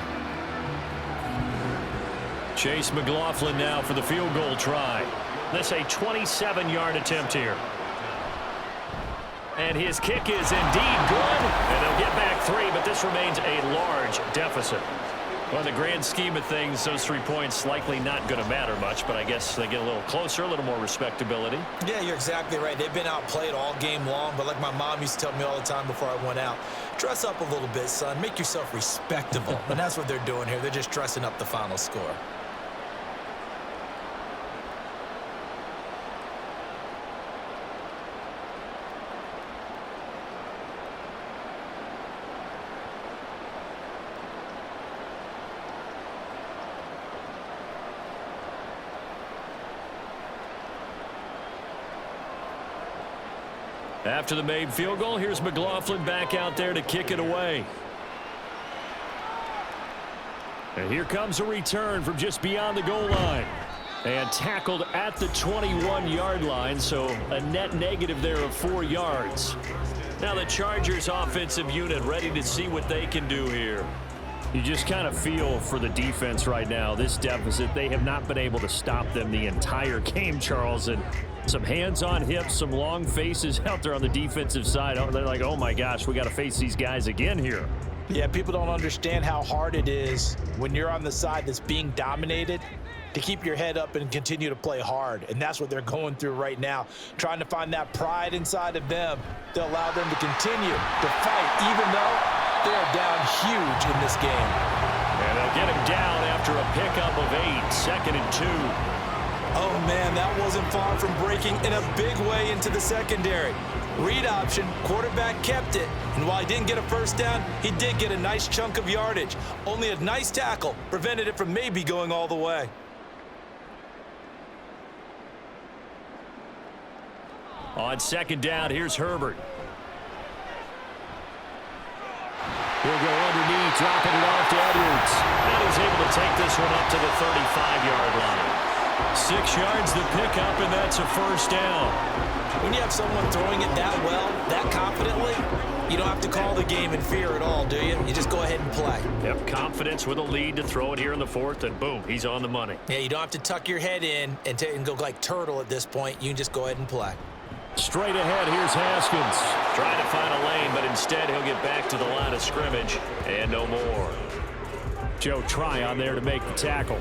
S2: Chase McLaughlin now for the field goal try. This a 27-yard attempt here. And his kick is indeed good. And they'll get back 3, but this remains a large deficit. Well, in the grand scheme of things, those 3 points likely not going to matter much, but I guess they get a little closer, a little more respectability.
S6: Yeah, you're exactly right. They've been outplayed all game long, but like my mom used to tell me all the time before I went out, dress up a little bit, son. Make yourself respectable. And that's what they're doing here. They're just dressing up the final score.
S2: After the made field goal, here's McLaughlin back out there to kick it away. And here comes a return from just beyond the goal line. And tackled at the 21-yard line, so a net negative there of 4 yards. Now the Chargers offensive unit ready to see what they can do here. You just kind of feel for the defense right now, this deficit. They have not been able to stop them the entire game, Charles. And some hands on hips, some long faces out there on the defensive side. They're like, oh, my gosh, we got to face these guys again here.
S6: Yeah, people don't understand how hard it is when you're on the side that's being dominated to keep your head up and continue to play hard. And that's what they're going through right now, trying to find that pride inside of them to allow them to continue to fight, even though they're down huge in this game.
S2: And they'll get him down after a pickup of 8, 2nd and 2.
S6: Oh, man, that wasn't far from breaking in a big way into the secondary. Read option, quarterback kept it. And while he didn't get a first down, he did get a nice chunk of yardage. Only a nice tackle prevented it from maybe going all the way.
S2: On 2nd down, here's Herbert. He'll go underneath, dropping it off to Edwards. And he's able to take this one up to the 35-yard line. 6 yards the pickup, and that's a first down.
S6: When you have someone throwing it that well, that confidently, you don't have to call the game in fear at all, do you? You just go ahead and play.
S2: Yep, confidence with a lead to throw it here in the 4th, and boom, he's on the money.
S6: Yeah, you don't have to tuck your head in and go like turtle at this point. You can just go ahead and play.
S2: Straight ahead, here's Haskins. Trying to find a lane, but instead he'll get back to the line of scrimmage, and no more. Joe Tryon there to make the tackle.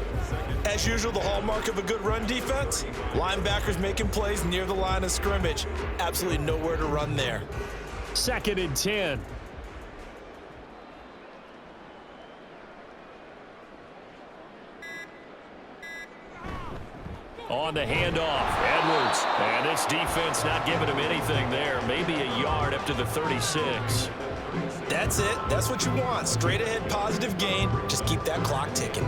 S6: As usual, the hallmark of a good run defense, linebackers making plays near the line of scrimmage. Absolutely nowhere to run there.
S2: 2nd and 10. On the handoff, Edwards. And this defense not giving him anything there. Maybe a yard up to the 36.
S6: That's it. That's what you want. Straight ahead positive gain. Just keep that clock ticking.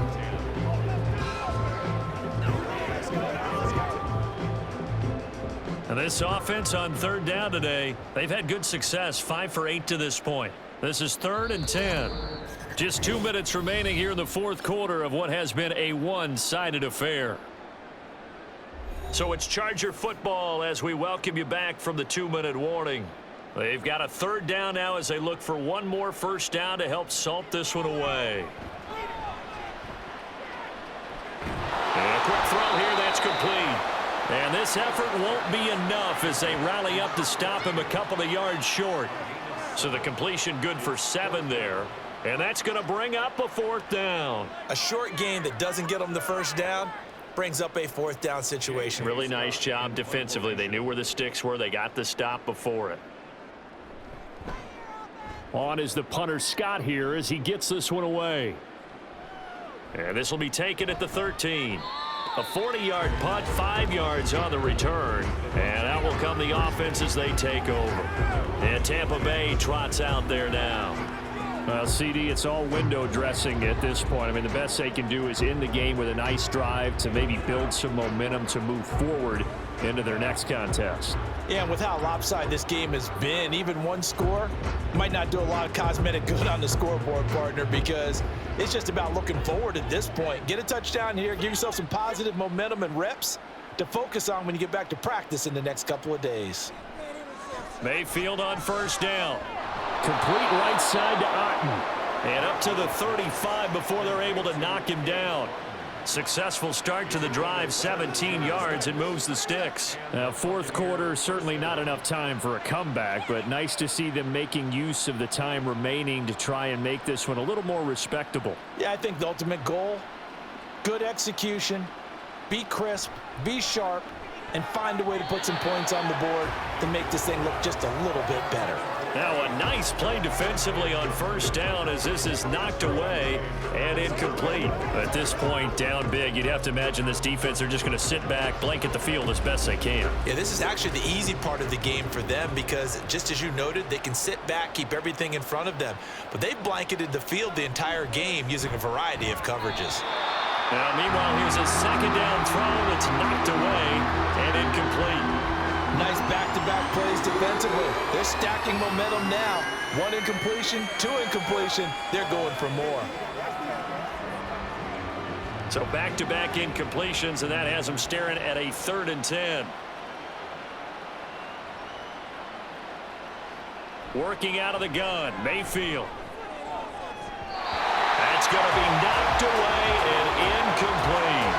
S2: And this offense on 3rd down today, they've had good success, 5 for 8 to this point. This is 3rd and 10. Just 2 minutes remaining here in the 4th quarter of what has been a one-sided affair. So it's Charger football as we welcome you back from the 2-minute warning. They've got a 3rd down now as they look for one more first down to help salt this one away. And a quick throw here, that's complete. And this effort won't be enough as they rally up to stop him a couple of yards short. So the completion good for 7 there. And that's going to bring up a 4th down.
S6: A short gain that doesn't get them the first down brings up a 4th down situation.
S2: Really nice job defensively. They knew where the sticks were. They got the stop before it. On is the punter Scott here as he gets this one away. And this will be taken at the 13. A 40-yard punt, 5 yards on the return. And out will come the offense as they take over. And Tampa Bay trots out there now. Well, CD, it's all window dressing at this point. I mean, the best they can do is end the game with a nice drive to maybe build some momentum to move forward into their next contest.
S6: Yeah, and with how lopsided this game has been, even one score might not do a lot of cosmetic good on the scoreboard, partner, because it's just about looking forward at this point. Get a touchdown here, give yourself some positive momentum and reps, to focus on when you get back to practice in the next couple of days.
S5: Mayfield on first down.
S2: Complete right side to Otten.
S5: And up to the 35 before they're able to knock him down. Successful start to the drive, 17 yards, and moves the sticks.
S2: Now, fourth quarter, certainly not enough time for a comeback, but nice to see them making use of the time remaining to try and make this one a little more respectable.
S6: Yeah, I think the ultimate goal, good execution, be crisp, be sharp, and find a way to put some points on the board to make this thing look just a little bit better.
S5: Now a nice play defensively on first down as this is knocked away and incomplete.
S2: At this point, down big, you'd have to imagine this defense are just going to sit back, blanket the field as best they can.
S3: Yeah, this is actually the easy part of the game for them because, just as you noted, they can sit back, keep everything in front of them. But they've blanketed the field the entire game using a variety of coverages.
S5: Now, meanwhile, here's a second down throw that's knocked away and incomplete.
S6: Nice back-to-back plays defensively. They're stacking momentum now. One incompletion, two incompletion. They're going for more.
S5: So back-to-back incompletions, and that has them staring at a 3rd and 10. Working out of the gun, Mayfield. That's going to be knocked away and incomplete.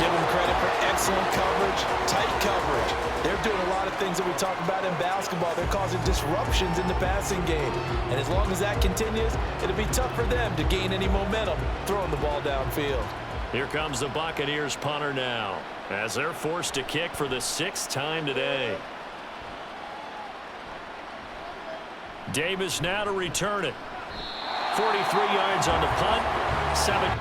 S6: Give them credit for excellent coverage, tight coverage. They're doing a lot of things that we talk about in basketball. They're causing disruptions in the passing game. And as long as that continues, it'll be tough for them to gain any momentum throwing the ball downfield.
S5: Here comes the Buccaneers punter now as they're forced to kick for the 6th time today. Davis now to return it. 43 yards on the punt, 7.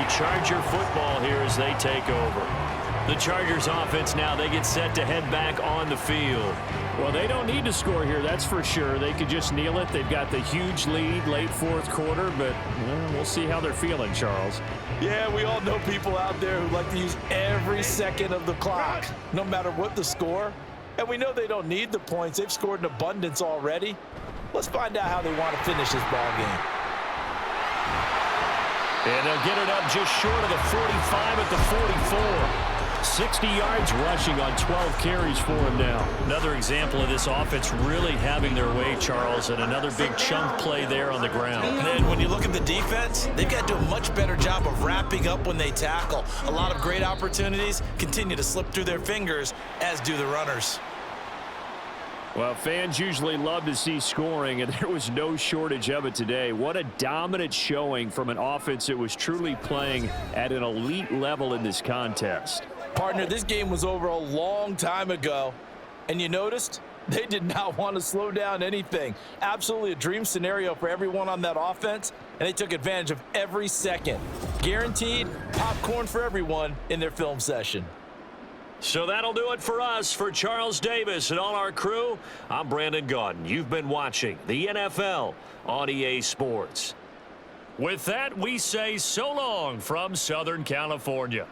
S5: Charger football here as they take over. The Chargers offense now, they get set to head back on the field.
S2: Well, they don't need to score here, that's for sure. They could just kneel it. They've got the huge lead late fourth quarter, but we'll see how they're feeling, Charles.
S9: Yeah, we all know people out there who like to use every second of the clock, no matter what the score. And we know they don't need the points. They've scored in abundance already. Let's find out how they want to finish this ball game.
S2: And they'll get it up just short of the 45 at the 44. 60 yards rushing on 12 carries for him now.
S5: Another example of this offense really having their way, Charles, and another big chunk play there on the ground.
S6: And then when you look at the defense, they've got to do a much better job of wrapping up when they tackle. A lot of great opportunities continue to slip through their fingers, as do the runners.
S2: Well, fans usually love to see scoring, and there was no shortage of it today. What a dominant showing from an offense that was truly playing at an elite level in this contest.
S9: Partner, this game was over a long time ago, and you noticed they did not want to slow down anything. Absolutely a dream scenario for everyone on that offense, and they took advantage of every second. Guaranteed popcorn for everyone in their film session.
S5: So that'll do it for us. For Charles Davis and all our crew, I'm Brandon Gaudin. You've been watching the NFL on EA Sports. With that, we say so long from Southern California.